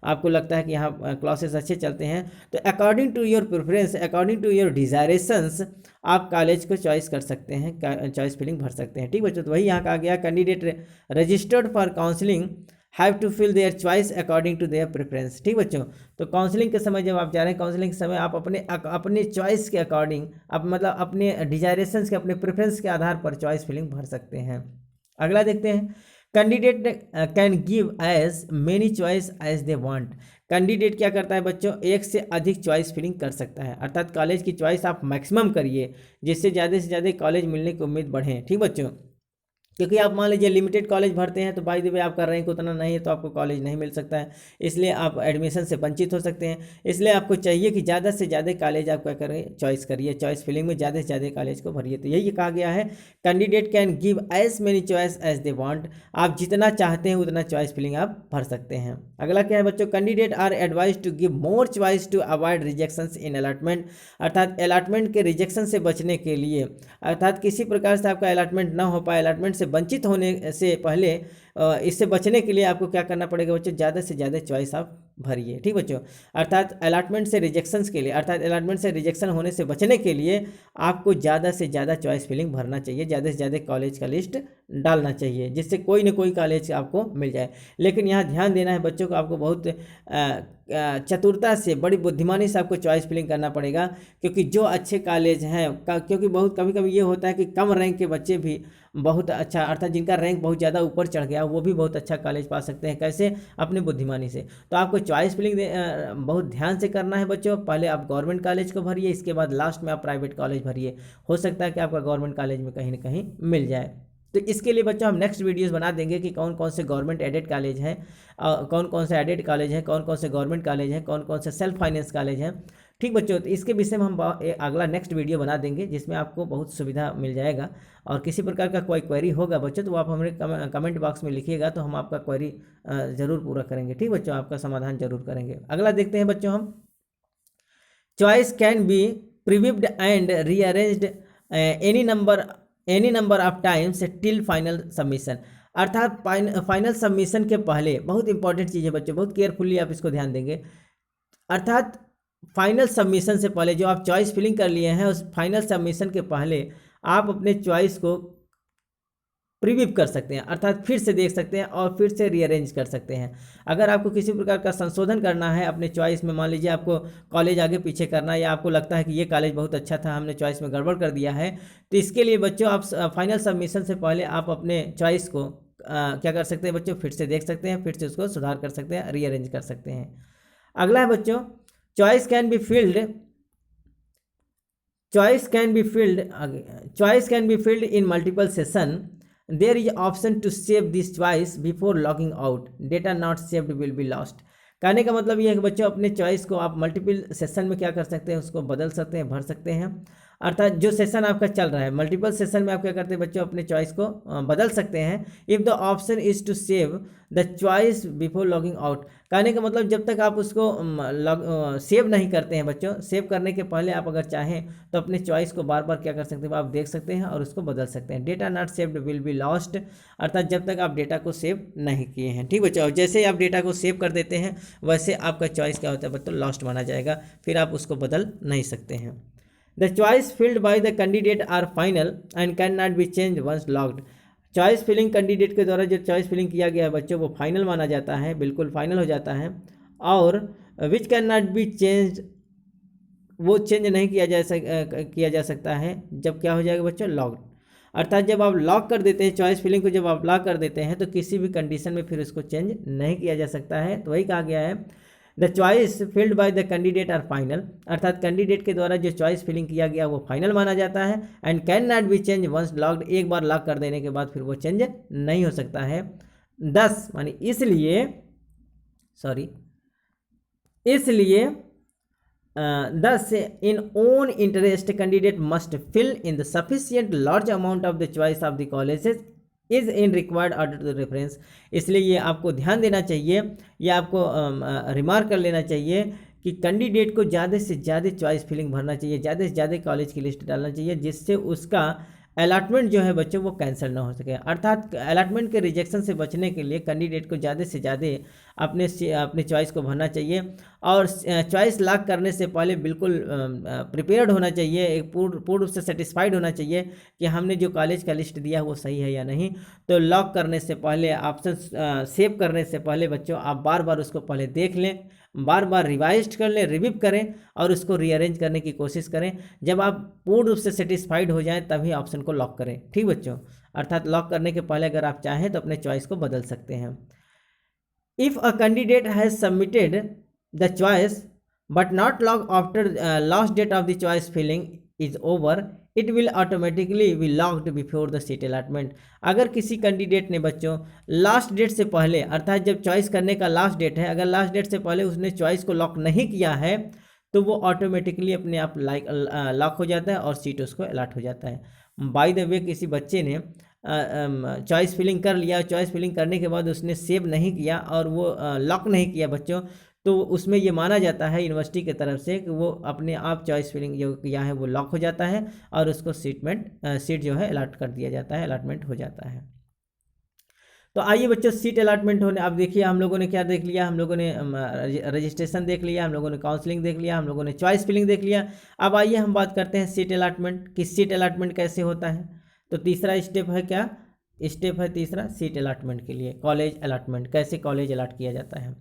आपको लगता है कि यहाँ क्लासेस अच्छे चलते हैं, तो according to your preference, according to your desirations आप कॉलेज को चॉइस कर सकते हैं, चॉइस फिलिंग भर सकते हैं। ठीक बच्चों, तो वही यहाँ कहा गया, candidate registered for counselling have to fill their choice according to their preference. ठीक बच्चों, तो काउंसलिंग के समय जब आप जा रहे हैं, काउंसलिंग के समय आप अपने चॉइस के अकॉर्डिंग, आप मतलब अपने डिजायरेशंस के, अपने प्रेफरेंस के आधार पर चॉइस फिलिंग भर सकते हैं। अगला देखते हैं, candidate can give as many choice as they want. Candidate क्या करता है बच्चों, एक से अधिक चॉइस फिलिंग कर सकता है, अर्थात कॉलेज की चॉइस आप मैक्सिमम करिए जिससे ज़्यादा से ज़्यादा कॉलेज मिलने की उम्मीद बढ़े। ठीक बच्चों, क्योंकि आप मान लीजिए लिमिटेड कॉलेज भरते हैं तो बाय द वे आपका रैंक उतना नहीं है तो आपको कॉलेज नहीं मिल सकता है, इसलिए आप एडमिशन से वंचित हो सकते हैं। इसलिए आपको चाहिए कि ज़्यादा से ज़्यादा कॉलेज आप क्या करें, चॉइस करिए, चॉइस फिलिंग में ज़्यादा से ज़्यादा कॉलेज को भरिए। तो यही कहा गया है, candidate can give as many choice as they want. आप जितना चाहते हैं उतना चॉइस फिलिंग आप भर सकते हैं। अगला क्या है बच्चों, candidate are advise to give more choice to avoid rejections in allotment. अर्थात अलॉटमेंट के रिजेक्शन से बचने के लिए, अर्थात किसी प्रकार से आपका अलॉटमेंट ना हो पाए, अलॉटमेंट से वंचित होने से पहले इससे बचने के लिए आपको क्या करना पड़ेगा बच्चों, ज़्यादा से ज़्यादा चॉइस आप भरिए। ठीक बच्चों, अर्थात अलॉटमेंट से रिजेक्शंस के लिए, अर्थात अलॉटमेंट से रिजेक्शन होने से बचने के लिए आपको ज़्यादा से ज़्यादा चॉइस फिलिंग भरना चाहिए, ज़्यादा से ज़्यादा कॉलेज का लिस्ट डालना चाहिए जिससे कोई ना कोई कॉलेज आपको मिल जाए। लेकिन यहाँ ध्यान देना है बच्चों को, आपको बहुत चतुरता से, बड़ी बुद्धिमानी से आपको चॉइस फिलिंग करना पड़ेगा, क्योंकि जो अच्छे कॉलेज हैं, क्योंकि बहुत कभी कभी ये होता है कि कम रैंक के बच्चे भी बहुत अच्छा, अर्थात जिनका रैंक बहुत ज़्यादा ऊपर चढ़ गया वो भी बहुत अच्छा कॉलेज पा सकते हैं। कैसे, अपनी बुद्धिमानी से। तो आपको चॉइस फिलिंग बहुत ध्यान से करना है बच्चों। पहले आप गवर्नमेंट कॉलेज को भरिए, इसके बाद लास्ट में आप प्राइवेट कॉलेज भरिए, हो सकता है कि आपका गवर्नमेंट कॉलेज में कहीं ना कहीं मिल जाए। तो इसके लिए बच्चों हम नेक्स्ट वीडियोस बना देंगे कि कौन कौन से गवर्नमेंट एडेड कॉलेज हैं, कौन कौन से एडेड कॉलेज हैं, कौन कौन से गवर्नमेंट कॉलेज हैं, कौन कौन से सेल्फ फाइनेंस कॉलेज हैं। ठीक बच्चों, तो इसके विषय में हम अगला नेक्स्ट वीडियो बना देंगे जिसमें आपको बहुत सुविधा मिल जाएगा। और किसी प्रकार का कोई क्वेरी होगा बच्चों तो आप हमें कमेंट बॉक्स में लिखिएगा, तो हम आपका क्वेरी ज़रूर पूरा करेंगे। ठीक बच्चों, आपका समाधान जरूर करेंगे। अगला देखते हैं बच्चों हम, choice can be previewed and rearranged any number of times till final submission. अर्थात फाइनल सबमिशन के पहले, बहुत इंपॉर्टेंट चीज़ है बच्चों, बहुत केयरफुली आप इसको ध्यान देंगे। अर्थात फाइनल सबमिशन से पहले जो आप चॉइस फिलिंग कर लिए हैं, उस फाइनल सबमिशन के पहले आप अपने चॉइस को प्रीव्यू कर सकते हैं, अर्थात फिर से देख सकते हैं और फिर से रीअरेंज कर सकते हैं। अगर आपको किसी प्रकार का संशोधन करना है अपने चॉइस में, मान लीजिए आपको कॉलेज आगे पीछे करना है या आपको लगता है कि ये कॉलेज बहुत अच्छा था, हमने चॉइस में गड़बड़ कर दिया है, तो इसके लिए बच्चों आप फाइनल सबमिशन से पहले आप अपने चॉइस को क्या कर सकते हैं बच्चों, फिर से देख सकते हैं, फिर से उसको सुधार कर सकते हैं, रीअरेंज कर सकते हैं। अगला है बच्चों, choice can be filled in multiple session. There is option to save this choice before logging out. Data not saved will be lost. कहने का मतलब ये है कि बच्चों अपने चॉइस को आप मल्टीपल सेशन में क्या कर सकते हैं, उसको बदल सकते हैं, भर सकते हैं। अर्थात जो सेशन आपका चल रहा है, मल्टीपल सेशन में आप क्या करते हैं बच्चों, अपने चॉइस को बदल सकते हैं। If the option is to save the choice before logging out. कहने का मतलब जब तक आप उसको सेव नहीं करते हैं बच्चों, सेव करने के पहले आप अगर चाहें तो अपने चॉइस को बार बार क्या कर सकते हैं, आप देख सकते हैं और उसको बदल सकते हैं। Data not saved will be lost, अर्थात जब तक आप डेटा को सेव नहीं किए हैं। ठीक बच्चों, और जैसे ही आप डेटा को सेव कर देते हैं वैसे आपका चॉइस क्या होता है बच्चों, लॉस्ट माना जाएगा, फिर आप उसको बदल नहीं सकते हैं। The choice filled by the candidate are final and can not be change once logged. Choice filling candidate के द्वारा जो चॉइस फिलिंग किया गया है बच्चों, वो फाइनल माना जाता है, बिल्कुल फाइनल हो जाता है। और which can not be change, वो चेंज नहीं किया जा सकता है जब क्या हो जाएगा बच्चों, लॉग्ड। अर्थात जब आप लॉक कर देते हैं चॉइस फिलिंग को, जब आप लॉक कर देते हैं तो किसी भी कंडीशन में फिर उसको चेंज नहीं किया जा सकता है। तो वही कहा गया है, the choice filled by the candidate are final, अर्थात कैंडिडेट के द्वारा जो चॉइस फिलिंग किया गया वो फाइनल माना जाता है। And can not be change once locked, एक बार लॉक कर देने के बाद फिर वो चेंज नहीं हो सकता है। 10 मानी इसलिए thus in own interest candidate must fill in the sufficient large amount of the choice of the colleges is in required order to the reference। इसलिए ये आपको ध्यान देना चाहिए, या आपको रिमार्क कर लेना चाहिए कि कैंडिडेट को ज़्यादा से ज़्यादा चॉइस फिलिंग भरना चाहिए, ज़्यादा से ज़्यादा कॉलेज की लिस्ट डालना चाहिए, जिससे उसका अलॉटमेंट जो है बच्चों वो कैंसिल ना हो सके। अर्थात अलॉटमेंट के रिजेक्शन से बचने के लिए कैंडिडेट को ज़्यादा से ज़्यादा अपने चॉइस को भरना चाहिए। और चॉइस लॉक करने से पहले बिल्कुल प्रिपेयर्ड होना चाहिए, एक पूर्ण रूप से सेटिस्फाइड होना चाहिए कि हमने जो कॉलेज का लिस्ट दिया वो सही है या नहीं। तो लॉक करने से पहले, ऑप्शन सेव करने से पहले बच्चों आप बार बार उसको पहले देख लें, बार बार रिवाइज कर लें, रिव्यू करें और उसको रीअरेंज करने की कोशिश करें। जब आप पूर्ण रूप से सेटिस्फाइड हो जाएं तभी ऑप्शन को लॉक करें। ठीक बच्चों, अर्थात लॉक करने के पहले अगर आप चाहें तो अपने चॉइस को बदल सकते हैं। If a candidate has submitted the choice but not lock after last date of the choice filling is over, it will automatically be locked before the seat allotment. अगर किसी कैंडिडेट ने बच्चों लास्ट डेट से पहले, अर्थात जब choice करने का लास्ट डेट है, अगर लास्ट डेट से पहले उसने चॉइस को लॉक नहीं किया है तो वो ऑटोमेटिकली अपने आप लॉक हो जाता है और सीट उसको अलॉट हो जाता है। बाय द वे किसी बच्चे ने चॉइस फिलिंग कर लिया, चॉइस फिलिंग करने के बाद उसने सेव नहीं किया और वो लॉक नहीं किया बच्चों, तो उसमें ये माना जाता है यूनिवर्सिटी की तरफ से कि वो अपने आप चॉइस फिलिंग जो किया है वो लॉक हो जाता है और उसको सीट जो है अलॉट कर दिया जाता है, अलॉटमेंट हो जाता है। तो आइए बच्चों, सीट अलॉटमेंट होने, अब देखिए हम लोगों ने क्या देख लिया, हम लोगों ने रजिस्ट्रेशन देख लिया, हम लोगों ने काउंसलिंग देख लिया, हम लोगों ने चॉइस फिलिंग देख लिया। अब आइए हम बात करते हैं सीट अलॉटमेंट कि सीट अलॉटमेंट कैसे होता है। तो तीसरा स्टेप है, क्या स्टेप है तीसरा सीट अलॉटमेंट के लिए, कॉलेज अलॉटमेंट। कैसे कॉलेज अलॉट किया जाता है?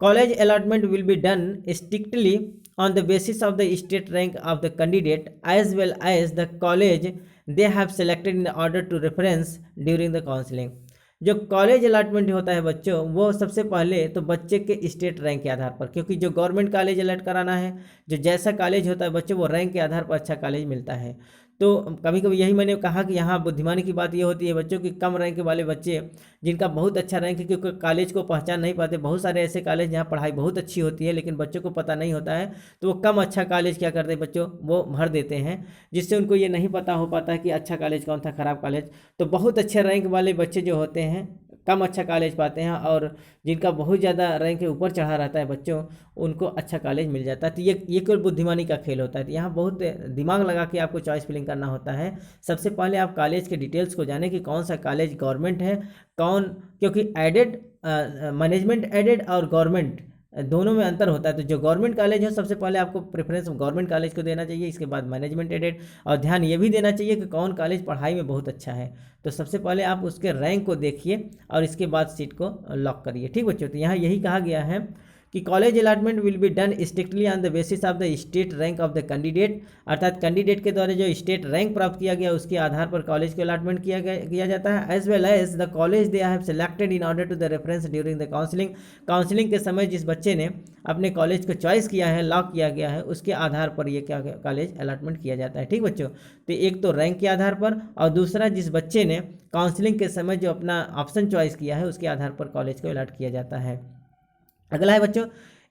College allotment will be done strictly on the basis of the state rank of the candidate as well as the college they have selected in order to reference during the counseling। जो college allotment होता है बच्चों, वो सबसे पहले तो बच्चे के स्टेट रैंक के आधार पर, क्योंकि जो गवर्नमेंट कॉलेज अलॉट कराना है, जो जैसा कॉलेज होता है बच्चों, वो रैंक के आधार पर अच्छा कॉलेज मिलता है। तो कभी कभी यही मैंने कहा कि यहाँ बुद्धिमानी की बात ये होती है बच्चों कि कम रैंक वाले बच्चे जिनका बहुत अच्छा रैंक है, क्योंकि कॉलेज को पहचान नहीं पाते, बहुत सारे ऐसे कॉलेज जहाँ पढ़ाई बहुत अच्छी होती है लेकिन बच्चों को पता नहीं होता है, तो वो कम अच्छा कॉलेज क्या करते हैं बच्चों, वो भर देते हैं, जिससे उनको ये नहीं पता हो पाता है कि अच्छा कॉलेज कौन था, ख़राब कॉलेज। तो बहुत अच्छे रैंक वाले बच्चे जो होते हैं कम अच्छा कॉलेज पाते हैं, और जिनका बहुत ज़्यादा रैंक के ऊपर चढ़ा रहता है बच्चों, उनको अच्छा कॉलेज मिल जाता है। तो ये केवल बुद्धिमानी का खेल होता है। तो यहाँ बहुत दिमाग लगा के आपको चॉइस फिलिंग करना होता है। सबसे पहले आप कॉलेज के डिटेल्स को जानें कि कौन सा कॉलेज गवर्नमेंट है, क्योंकि एडेड, मैनेजमेंट एडेड और गवर्नमेंट दोनों में अंतर होता है। तो जो गवर्नमेंट कॉलेज है सबसे पहले आपको प्रेफरेंस गवर्नमेंट कॉलेज को देना चाहिए, इसके बाद मैनेजमेंट एडेड, और ध्यान ये भी देना चाहिए कि कौन कॉलेज पढ़ाई में बहुत अच्छा है। तो सबसे पहले आप उसके रैंक को देखिए और इसके बाद सीट को लॉक करिए। ठीक बच्चों, तो यहाँ यही कहा गया है कि college allotment will be done strictly on the basis of the state rank of the candidate, अर्थात कैंडिडेट के द्वारा जो स्टेट रैंक प्राप्त किया गया उसके आधार पर कॉलेज को अलॉटमेंट किया जाता है। As well as the college they have selected in order to the reference during the counselling के समय जिस बच्चे ने अपने कॉलेज को चॉइस किया है, लॉक किया गया है, उसके आधार पर ये क्या कॉलेज अलॉटमेंट किया जाता है। ठीक बच्चों, तो एक तो रैंक के आधार पर, और दूसरा जिस बच्चे ने काउंसलिंग के समय जो अपना ऑप्शन चॉइस किया है उसके आधार पर कॉलेज को अलॉट किया जाता है। अगला है बच्चों,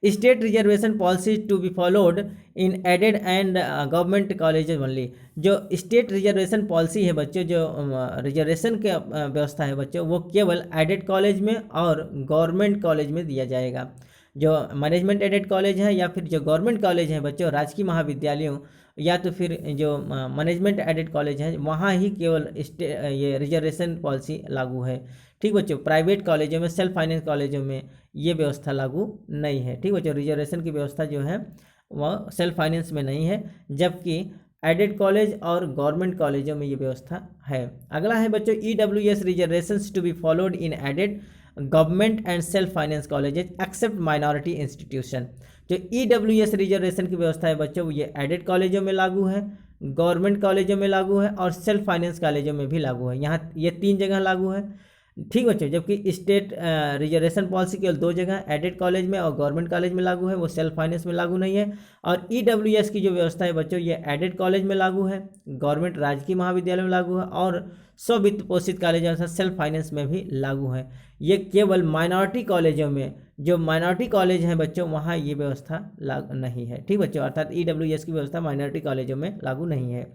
state reservation policy to be followed in aided and government colleges only. जो स्टेट रिजर्वेशन पॉलिसी है बच्चों, जो रिजर्वेशन के व्यवस्था है बच्चों, वो केवल एडेड कॉलेज में और गवर्नमेंट कॉलेज में दिया जाएगा। जो मैनेजमेंट एडेड कॉलेज है या फिर जो गवर्नमेंट कॉलेज है बच्चों, राजकीय महाविद्यालयों या तो फिर जो मैनेजमेंट एडेड कॉलेज है, वहाँ ही केवल ये रिजर्वेशन पॉलिसी लागू है। ठीक बच्चों, प्राइवेट कॉलेजों में, सेल्फ फाइनेंस कॉलेजों में ये व्यवस्था लागू नहीं है। ठीक बच्चों, रिजर्वेशन की व्यवस्था जो है वह सेल्फ फाइनेंस में नहीं है, जबकि एडेड कॉलेज और गवर्नमेंट कॉलेजों में ये व्यवस्था है। अगला है बच्चों, EWS reservations to be followed in aided government and self finance colleges except minority institution. जो EWS रिजर्वेशन की व्यवस्था है बच्चों, ये एडेड कॉलेजों में लागू है, गवर्नमेंट कॉलेजों में लागू है और सेल्फ फाइनेंस कॉलेजों में भी लागू है। यहाँ ये 3 जगह लागू है। ठीक बच्चों, जबकि स्टेट रिजर्वेशन पॉलिसी केवल 2 जगह, एडेड कॉलेज में और गवर्नमेंट कॉलेज में लागू है, वो सेल्फ फाइनेंस में लागू नहीं है। और EWS की जो व्यवस्था है बच्चों, ये एडेड कॉलेज में लागू है, गवर्नमेंट राजकीय महाविद्यालय में लागू है और स्ववित्त पोषित कॉलेज जैसा सेल्फ फाइनेंस में भी लागू है। ये केवल माइनॉरिटी कॉलेजों में, जो माइनॉरिटी कॉलेज हैं बच्चों, वहाँ ये व्यवस्था लागू नहीं है। ठीक बच्चों, अर्थात EWS की व्यवस्था माइनॉरिटी कॉलेजों में लागू नहीं है।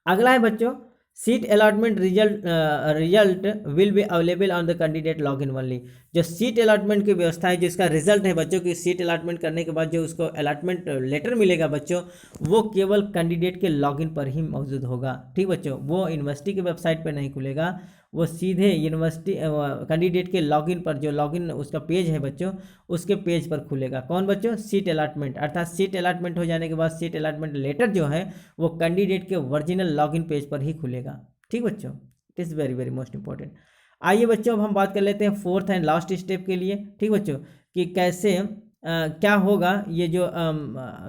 अगला है बच्चों, seat allotment result will be available on the candidate log in only. जो सीट अलॉटमेंट की व्यवस्था है, जिसका रिजल्ट है बच्चों की सीट अलॉटमेंट करने के बाद जो उसको अलॉटमेंट लेटर मिलेगा बच्चों, वो केवल कैंडिडेट के लॉगिन पर ही मौजूद होगा। ठीक बच्चों, वो यूनिवर्सिटी की वेबसाइट पर नहीं खुलेगा, वो सीधे यूनिवर्सिटी कैंडिडेट के लॉगिन पर, जो लॉगिन उसका पेज है बच्चों, उसके पेज पर खुलेगा। कौन बच्चों? Seat allotment. अर्थात सीट अलॉटमेंट हो जाने के बाद सीट अलॉटमेंट लेटर जो है वो कैंडिडेट के ओरिजिनल लॉगिन पेज पर ही खुलेगा। ठीक बच्चों, it is very very most important. आइए बच्चों, अब हम बात कर लेते हैं 4th एंड लास्ट स्टेप के लिए। ठीक बच्चों, कि कैसे क्या होगा ये जो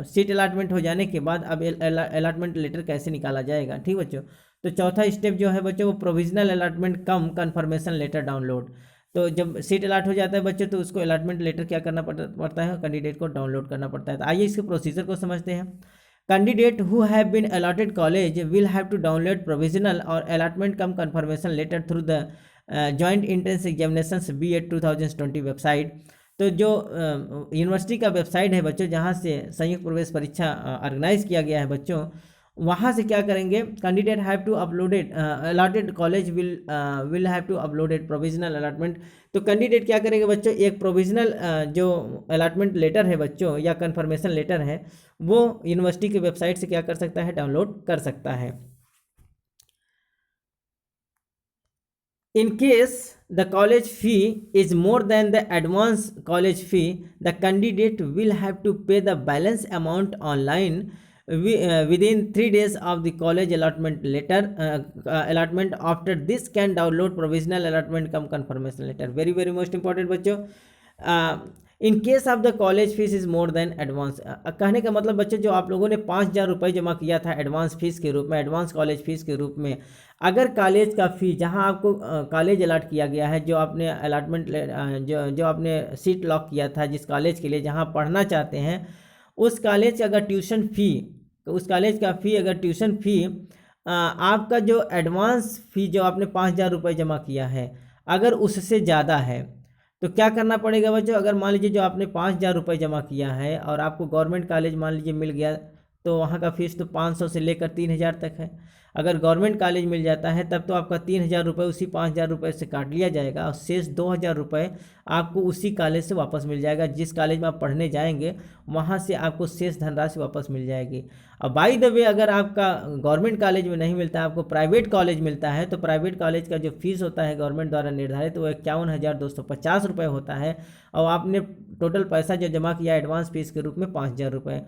सीट अलॉटमेंट हो जाने के बाद अब अलॉटमेंट लेटर कैसे निकाला जाएगा। ठीक बच्चों, तो चौथा स्टेप जो है बच्चों वो provisional allotment cum confirmation letter download. तो जब सीट अलॉट हो जाता है बच्चों तो उसको अलॉटमेंट लेटर क्या करना पड़ता है, कैंडिडेट को डाउनलोड करना पड़ता है। तो आइए इसके प्रोसीजर को समझते हैं। Candidate who have been allotted college will have to download provisional और allotment cum confirmation letter through the joint entrance examinations BEd 2020 website. तो जो यूनिवर्सिटी का वेबसाइट है बच्चों जहाँ से संयुक्त प्रवेश परीक्षा ऑर्गेनाइज किया गया है बच्चों, वहाँ से क्या करेंगे, candidate have to uploaded allotted college will have to uploaded provisional allotment. तो कैंडिडेट क्या करेंगे बच्चों, एक प्रोविजनल जो अलॉटमेंट लेटर है बच्चों या कन्फर्मेशन लेटर है वो यूनिवर्सिटी के वेबसाइट से क्या कर सकता है, डाउनलोड कर सकता है। In case the college fee is more than the advance college fee, the candidate will have to pay the balance amount online within 3 days of the college allotment letter allotment. After this can download provisional allotment cum confirmation letter. Very very most important बच्चों, in case of the college fees is more than advance. कहने का मतलब बच्चों जो आप लोगों ने 5,000 रुपये जमा किया था एडवांस फीस के रूप में, एडवांस कॉलेज फीस के रूप में, अगर कॉलेज का फ़ी जहां आपको कॉलेज अलॉट किया गया है, जो आपने अलॉटमेंट जो आपने सीट लॉक किया था जिस कॉलेज के लिए जहां पढ़ना चाहते हैं, उस कॉलेज का अगर ट्यूशन फ़ी, उस कॉलेज का फ़ी अगर ट्यूशन फ़ी आपका जो एडवांस फ़ी जो आपने 5,000 रुपये जमा किया है अगर उससे ज़्यादा है तो क्या करना पड़ेगा बच्चों। अगर मान लीजिए जो आपने 5,000 रुपये जमा किया है और आपको गवर्नमेंट कॉलेज मान लीजिए मिल गया तो वहाँ का फ़ीस तो 500 से लेकर 3,000 तक है। अगर गवर्नमेंट कॉलेज मिल जाता है तब तो आपका 3,000 रुपये उसी 5,000 रुपये से काट लिया जाएगा और शेष 2,000 रुपये आपको उसी कॉलेज से वापस मिल जाएगा। जिस कॉलेज में आप पढ़ने जाएंगे वहाँ से आपको शेष धनराशि वापस मिल जाएगी। अब बाय द वे अगर आपका गवर्नमेंट कॉलेज में नहीं मिलता, आपको प्राइवेट कॉलेज मिलता है तो प्राइवेट कॉलेज का जो फीस होता है गवर्नमेंट द्वारा निर्धारित वो 51,250 रुपये होता है और आपने टोटल पैसा जो जमा किया एडवांस फीस के रूप में 5,000 रुपये,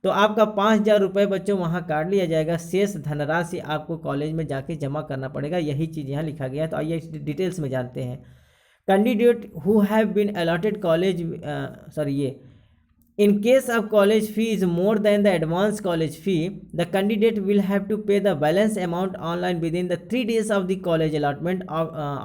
तो आपका 5,000 रुपये बच्चों वहाँ काट लिया जाएगा। शेष धनराशि आपको कॉलेज में जाके जमा करना पड़ेगा। यही चीज़ यहाँ लिखा गया है। तो आइए डिटेल्स में जानते हैं। Candidate who have been allotted college in case of college fee is more than the advance college fee, the candidate will have to pay the balance amount online within the 3 days of the college allotment.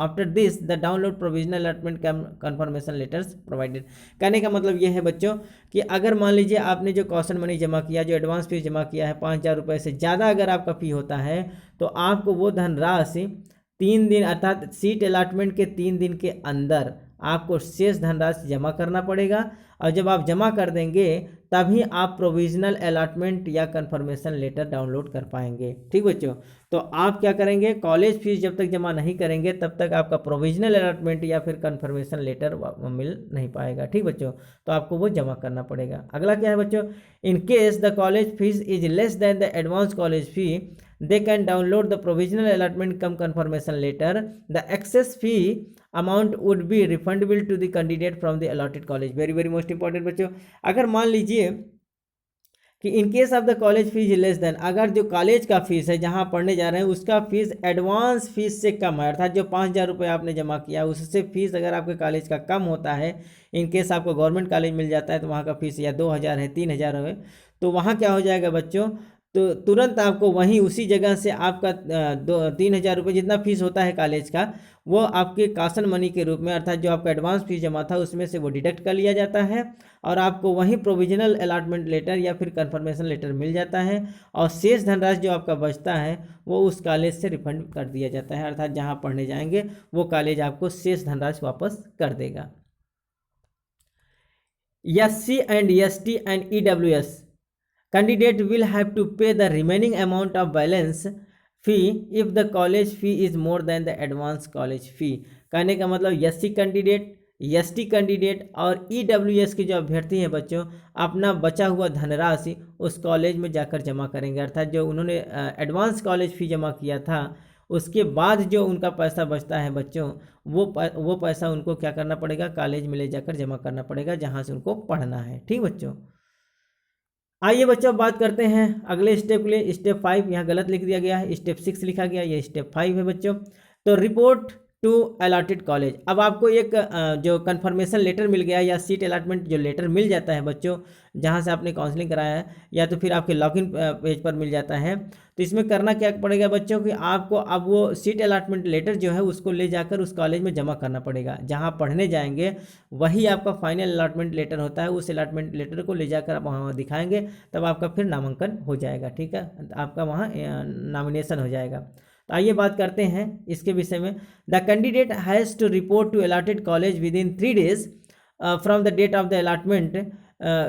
After this, the download provisional allotment confirmation letters provided. कहने का मतलब ये है बच्चों कि अगर मान लीजिए आपने जो कॉशन मनी जमा किया, जो एडवांस फीस जमा किया है 5,000 रुपये से ज़्यादा अगर आपका फ़ी होता है तो आपको वो धनराशि 3 दिन अर्थात सीट अलॉटमेंट के 3 दिन के अंदर आपको शेष धनराशि जमा करना पड़ेगा और जब आप जमा कर देंगे तभी आप प्रोविजनल अलॉटमेंट या कंफर्मेशन लेटर डाउनलोड कर पाएंगे। ठीक बच्चों, तो आप क्या करेंगे, कॉलेज फीस जब तक जमा नहीं करेंगे तब तक आपका प्रोविजनल अलॉटमेंट या फिर कंफर्मेशन लेटर मिल नहीं पाएगा। ठीक बच्चों, तो आपको वो जमा करना पड़ेगा। अगला क्या है बच्चों, in case the college fees is less than the advance college fee they can download the provisional allotment cum confirmation letter. The excess fee amount would be refundable to the candidate from the allotted college. very very most important बच्चों, अगर मान लीजिए कि in case of the college fees less than, अगर जो college का fees है जहां पढ़ने जा रहे हैं उसका फीस एडवांस फीस से कम है, अर्थात जो 5,000 रुपये आपने जमा किया उससे फीस अगर आपके कॉलेज का कम होता है, इन केस आपको गवर्नमेंट कॉलेज मिल जाता है तो वहाँ का फीस या 2,000 है 3,000 है, तो वहाँ क्या हो जाएगा बच्चों, तो तुरंत आपको वहीं उसी जगह से आपका 3,000 रुपये जितना फीस होता है कॉलेज का वो आपके कॉशन मनी के रूप में अर्थात जो आपका एडवांस फीस जमा था उसमें से वो डिडक्ट कर लिया जाता है और आपको वहीं प्रोविजनल अलॉटमेंट लेटर या फिर कंफर्मेशन लेटर मिल जाता है और शेष धनराशि जो आपका बचता है वो उस कॉलेज से रिफंड कर दिया जाता है, अर्थात जहाँ पढ़ने जाएंगे वो कॉलेज आपको शेष धनराशि वापस कर देगा। SC and ST and EWS candidate will have to pay the remaining amount of balance fee if the college fee is more than the advance college fee। कहने का मतलब SC कैंडिडेट, ST कैंडिडेट और EWS के जो अभ्यर्थी हैं बच्चों अपना बचा हुआ धनराशि उस कॉलेज में जाकर जमा करेंगे, अर्थात जो उन्होंने एडवांस कॉलेज फी जमा किया था उसके बाद जो उनका पैसा बचता है बच्चों वो पैसा उनको क्या करना पड़ेगा, कॉलेज में ले जाकर जमा करना पड़ेगा जहाँ से उनको पढ़ना है। ठीक बच्चों, आइए बच्चों बात करते हैं अगले स्टेप के लिए। स्टेप 5 यहाँ गलत लिख दिया गया है, स्टेप 6 लिखा गया, ये स्टेप 5 है बच्चों। तो रिपोर्ट टू अलॉटेड कॉलेज। अब आपको एक जो कन्फर्मेशन लेटर मिल गया या सीट अलॉटमेंट जो लेटर मिल जाता है बच्चों, जहाँ से आपने काउंसलिंग कराया है, या तो फिर आपके लॉगिन पेज पर मिल जाता है। तो इसमें करना क्या पड़ेगा बच्चों कि आपको अब वो सीट अलॉटमेंट लेटर जो है उसको ले जाकर उस कॉलेज में जमा करना पड़ेगा। जहाँ पढ़ने जाएंगे वही आपका फाइनल अलॉटमेंट लेटर होता है। उस अलॉटमेंट लेटर को ले जाकर आप वहाँ दिखाएंगे, तब आपका फिर नामांकन हो जाएगा। ठीक है, आपका वहाँ नॉमिनेशन हो जाएगा। तो आइए बात करते हैं इसके विषय में। The candidate has to report to allotted college within 3 days from the date of the allotment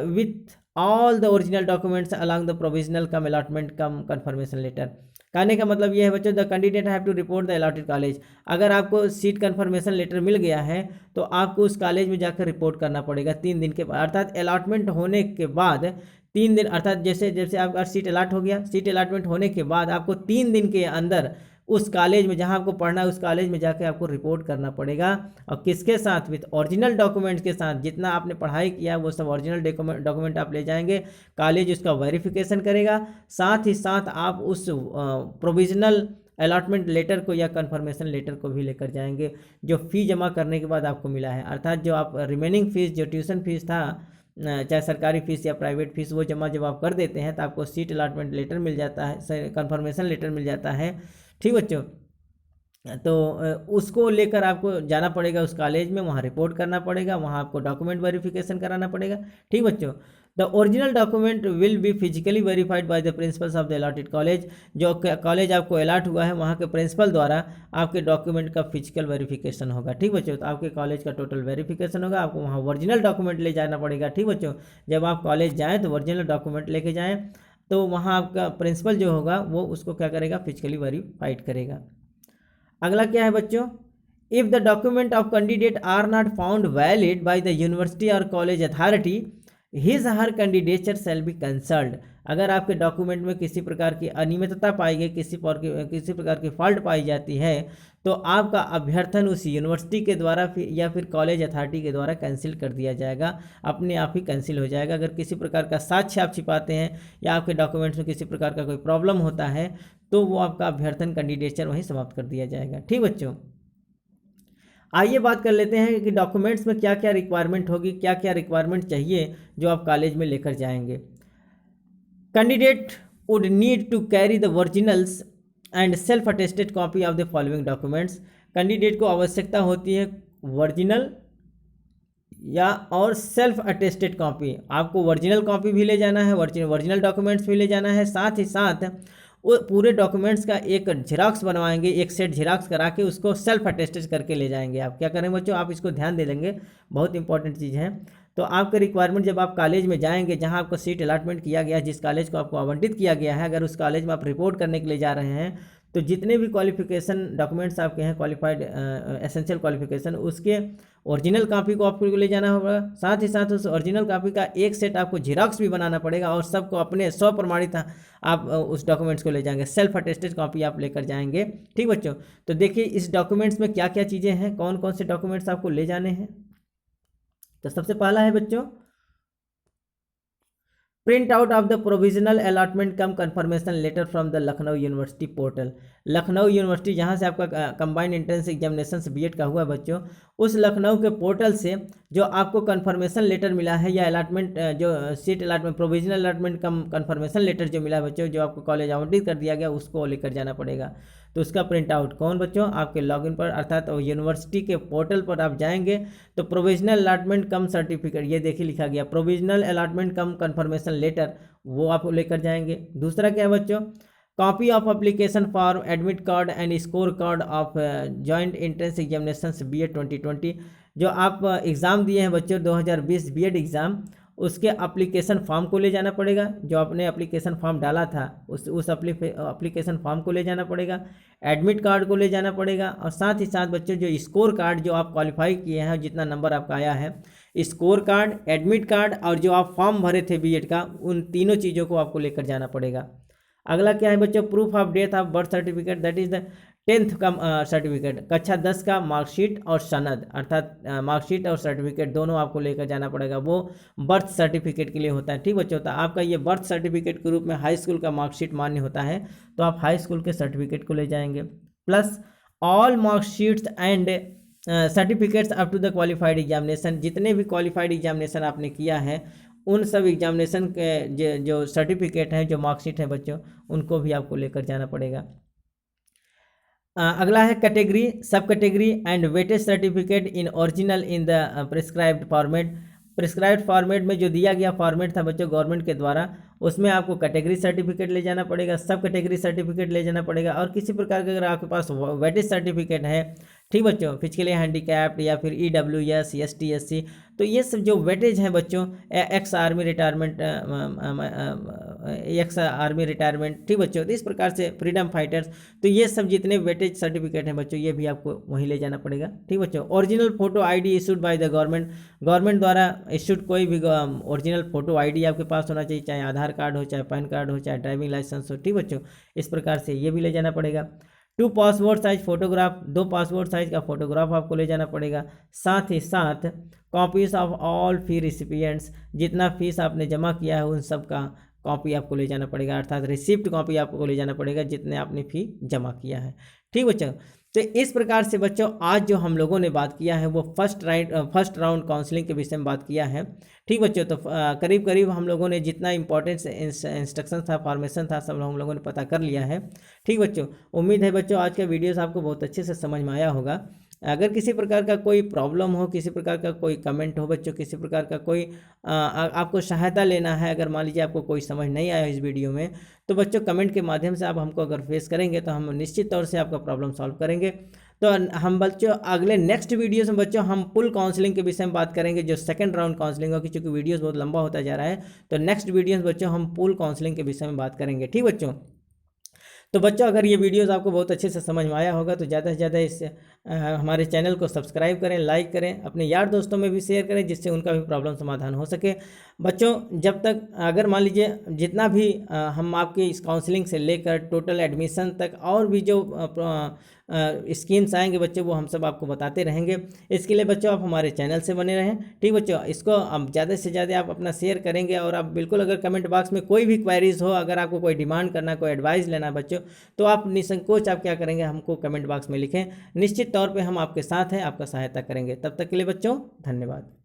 with all the original documents along the provisional cum allotment cum confirmation letter. कहने का मतलब ये है बच्चों, the candidate have to report the allotted college. अगर आपको seat conformation letter मिल गया है तो आपको उस कॉलेज में जाकर रिपोर्ट करना पड़ेगा 3 दिन के बाद, अर्थात अलॉटमेंट होने के बाद 3 दिन, अर्थात जैसे जैसे आपका सीट अलॉट हो गया, सीट अलॉटमेंट होने के बाद आपको 3 दिन के अंदर उस कॉलेज में जहां आपको पढ़ना है उस कॉलेज में जाके आपको रिपोर्ट करना पड़ेगा। और किसके साथ? विथ ओरिजिनल डॉक्यूमेंट्स के साथ। जितना आपने पढ़ाई किया वो सब ओरिजिनल डॉक्यूमेंट आप ले जाएंगे, कॉलेज उसका वेरिफिकेशन करेगा। साथ ही साथ आप उस प्रोविजनल अलॉटमेंट लेटर को या कन्फर्मेशन लेटर को भी लेकर जाएंगे, जो फ़ी जमा करने के बाद आपको मिला है। अर्थात जो आप रिमेनिंग फ़ीस, जो ट्यूशन फीस था, चाहे सरकारी फ़ीस या प्राइवेट फ़ीस, वो जमा जब आप कर देते हैं तो आपको सीट अलॉटमेंट लेटर मिल जाता है, कन्फर्मेशन लेटर मिल जाता है। ठीक बच्चों, तो उसको लेकर आपको जाना पड़ेगा उस कॉलेज में, वहाँ रिपोर्ट करना पड़ेगा, वहाँ आपको डॉक्यूमेंट वेरिफिकेशन कराना पड़ेगा। ठीक बच्चों, the original document will be physically verified by the principles of the allotted college. जो कॉलेज आपको अलॉट हुआ है वहाँ के प्रिंसिपल द्वारा आपके डॉक्यूमेंट का फिजिकल वेरिफिकेशन होगा। ठीक बच्चों, तो आपके कॉलेज का टोटल वेरिफिकेशन होगा, आपको वहाँ ओरिजिनल डॉक्यूमेंट ले जाना पड़ेगा। ठीक बच्चों, जब आप कॉलेज जाएँ तो ओरिजिनल डॉक्यूमेंट लेके जाएँ, तो वहाँ आपका प्रिंसिपल जो होगा वो उसको क्या करेगा? फिजिकली वेरीफाइड करेगा। अगला क्या है बच्चों? If the document of candidate are not found valid by the university और college authority, his her candidature shall be cancelled. अगर आपके डॉक्यूमेंट में किसी प्रकार की अनियमितता पाई गई, किसी प्रकार की फॉल्ट पाई जाती है, तो आपका अभ्यर्थन उस यूनिवर्सिटी के द्वारा या फिर कॉलेज अथॉरिटी के द्वारा कैंसिल कर दिया जाएगा, अपने आप ही कैंसिल हो जाएगा। अगर किसी प्रकार का साक्ष्य आप छिपाते हैं या आपके डॉक्यूमेंट्स में किसी प्रकार का कोई प्रॉब्लम होता है, तो वो आपका अभ्यर्थन कैंडिडेचर वहीं समाप्त कर दिया जाएगा। ठीक बच्चों, आइए बात कर लेते हैं कि डॉक्यूमेंट्स में क्या क्या रिक्वायरमेंट होगी, क्या क्या रिक्वायरमेंट चाहिए जो आप कॉलेज में लेकर जाएंगे। Candidate would need to carry the originals and self attested copy of the following documents. Candidate को आवश्यकता होती है ओरिजिनल या और सेल्फ अटेस्टेड कॉपी। आपको ओरिजिनल कॉपी भी ले जाना है, ओरिजिनल डॉक्यूमेंट्स भी ले जाना है, साथ ही साथ वो पूरे डॉक्यूमेंट्स का एक झेरॉक्स बनवाएंगे, एक सेट झेरॉक्स करा के उसको सेल्फ अटेस्टेड करके ले जाएंगे। आप क्या करेंगे बच्चों? आप इसको ध्यान दे देंगे, बहुत इंपॉर्टेंट चीज़ है। तो आपके रिक्वायरमेंट जब आप कॉलेज में जाएंगे जहां आपको सीट अलॉटमेंट किया गया है, जिस कॉलेज को आपको आवंटित किया गया है, अगर उस कॉलेज में आप रिपोर्ट करने के लिए जा रहे हैं, तो जितने भी क्वालिफिकेशन डॉक्यूमेंट्स आपके हैं, क्वालिफाइड एसेंशियल क्वालिफिकेशन, उसके ओरिजिनल कॉपी को आपको ले जाना होगा। साथ ही साथ उस ओरिजिनल कॉपी का एक सेट आपको झेरॉक्स भी बनाना पड़ेगा, और सबको अपने 100 प्रमाणित आप उस डॉक्यूमेंट्स को ले जाएंगे, सेल्फ अटेस्टेड कॉपी आप लेकर जाएंगे। ठीक बच्चों, तो देखिए इस डॉक्यूमेंट्स में क्या क्या चीज़ें हैं, कौन कौन से डॉक्यूमेंट्स आपको ले जाने हैं। तो सबसे पहला है बच्चों, print out of the provisional allotment cum confirmation letter from the Lucknow university portal. Lucknow university जहां से आपका कंबाइंड एंट्रेंस एग्जामिनेशन बीएड का हुआ बच्चों, उस लखनऊ के पोर्टल से जो आपको कन्फर्मेशन लेटर मिला है या अलॉटमेंट, जो seat allotment provisional allotment cum confirmation letter जो मिला है बच्चों, जो आपको कॉलेज आवंटित कर दिया गया, उसको लेकर जाना पड़ेगा। तो उसका प्रिंट आउट कौन बच्चों? आपके लॉगिन पर, अर्थात यूनिवर्सिटी के पोर्टल पर आप जाएंगे तो प्रोविजनल अलॉटमेंट कम सर्टिफिकेट, ये देखिए लिखा गया provisional allotment cum confirmation letter, वो आप लेकर जाएंगे। दूसरा क्या है बच्चों? Copy of application form, admit card and score card of joint entrance examination BEd 2020। जो आप एग्ज़ाम दिए हैं बच्चों 2020 बीएड एग्ज़ाम, उसके एप्लीकेशन फॉर्म को ले जाना पड़ेगा। जो आपने एप्लीकेशन फॉर्म डाला था उस एप्लीकेशन फॉर्म को ले जाना पड़ेगा, एडमिट कार्ड को ले जाना पड़ेगा, और साथ ही साथ बच्चों जो स्कोर कार्ड जो आप क्वालिफाई किए हैं, जितना नंबर आपका आया है, स्कोर कार्ड, एडमिट कार्ड और जो आप फॉर्म भरे थे बीएड का, उन तीनों चीज़ों को आपको लेकर जाना पड़ेगा। अगला क्या है बच्चों? Proof of death of birth certificate, that is the 10th का सर्टिफिकेट, कक्षा 10 का मार्कशीट और सनद, अर्थात मार्कशीट और सर्टिफिकेट दोनों आपको लेकर जाना पड़ेगा। वो बर्थ सर्टिफिकेट के लिए होता है। ठीक बच्चों, तो आपका ये बर्थ सर्टिफिकेट के रूप में हाई स्कूल का मार्कशीट मान्य होता है, तो आप हाई स्कूल के सर्टिफिकेट को ले जाएंगे। Plus all marksheets and certificates up to the qualified examination, जितने भी क्वालिफाइड एग्जामिनेशन आपने किया है उन सब एग्जामिनेशन के जो सर्टिफिकेट हैं, जो मार्कशीट है बच्चों, उनको भी आपको लेकर जाना पड़ेगा। अगला है कैटेगरी, सब category and weightage certificate in original in the prescribed format. Prescribed format में जो दिया गया फॉर्मेट था बच्चों गवर्नमेंट के द्वारा, उसमें आपको कैटेगरी सर्टिफिकेट ले जाना पड़ेगा, सब कैटेगरी सर्टिफिकेट ले जाना पड़ेगा, और किसी प्रकार का अगर आपके पास वेटेज सर्टिफिकेट है, ठीक बच्चों, फिजिकली हैंडीकैप्ड या फिर EWS ST SC, तो ये सब जो वेटेज हैं बच्चों, एक्स आर्मी रिटायरमेंट, ठीक बच्चों, तो इस प्रकार से फ्रीडम फाइटर्स, तो ये सब जितने वेटेज सर्टिफिकेट हैं बच्चों, ये भी आपको वहीं ले जाना पड़ेगा, ठीक बच्चों। Original photo ID issued by the government द्वारा इशूड कोई भी ओरिजिनल फोटो ID आपके पास होना चाहिए, चाहे आधार कार्ड हो, चाहे पैन कार्ड हो, चाहे ड्राइविंग लाइसेंस हो, ठीक बच्चों, इस प्रकार से ये भी ले जाना पड़ेगा। 2 passport size photograph, 2 passport size का फोटोग्राफ आपको ले जाना पड़ेगा। साथ ही साथ कॉपीज ऑफ ऑल फी रिसिपिएंट्स, जितना फीस आपने जमा किया है उन सब का कॉपी आपको ले जाना पड़ेगा, अर्थात रिसिप्ट कॉपी आपको ले जाना पड़ेगा जितने आपने फी जमा किया है, ठीक बच्चों। तो इस प्रकार से बच्चों आज जो हम लोगों ने बात किया है वो फर्स्ट राउंड काउंसलिंग के विषय में बात किया है, ठीक बच्चों। तो करीब करीब हम लोगों ने जितना इंपॉर्टेंट इंस्ट्रक्शन था, फॉर्मेशन था, सब हम लोगों ने पता कर लिया है, ठीक बच्चों। उम्मीद है बच्चों आज का वीडियोस आपको बहुत अच्छे से समझ में आया होगा। अगर किसी प्रकार का कोई प्रॉब्लम हो, किसी प्रकार का कोई कमेंट हो बच्चों, किसी प्रकार का कोई आपको सहायता लेना है, अगर मान लीजिए आपको कोई समझ नहीं आया इस वीडियो में, तो बच्चों कमेंट के माध्यम से आप हमको अगर फेस करेंगे तो हम निश्चित तौर से आपका प्रॉब्लम सॉल्व करेंगे। तो हम बच्चों अगले नेक्स्ट वीडियोस में बच्चों हम पुल काउंसलिंग के विषय में बात करेंगे, जो सेकंड राउंड काउंसलिंग होगी, क्योंकि वीडियोस बहुत लंबा होता जा रहा है। तो नेक्स्ट वीडियोस बच्चों हम पुल काउंसलिंग के विषय में बात करेंगे, ठीक बच्चों। तो बच्चों अगर ये वीडियोस आपको बहुत अच्छे से समझ में आया होगा तो ज़्यादा से ज़्यादा इस हमारे चैनल को सब्सक्राइब करें, लाइक करें, अपने यार दोस्तों में भी शेयर करें, जिससे उनका भी प्रॉब्लम समाधान हो सके। बच्चों जब तक अगर मान लीजिए जितना भी हम आपके इस काउंसलिंग से लेकर टोटल एडमिशन तक और भी जो स्कीम्स आएंगे बच्चों, वो हम सब आपको बताते रहेंगे। इसके लिए बच्चों आप हमारे चैनल से बने रहें, ठीक बच्चों। इसको अब ज़्यादा से ज़्यादा आप अपना शेयर करेंगे, और आप बिल्कुल अगर कमेंट बॉक्स में कोई भी क्वेरीज हो, अगर आपको कोई डिमांड करना, कोई एडवाइस लेना है बच्चों, तो आप निसंकोच आप क्या करेंगे, हमको कमेंट बॉक्स में लिखें। निश्चित तौर पे हम आपके साथ हैं, आपका सहायता करेंगे। तब तक के लिए बच्चों धन्यवाद।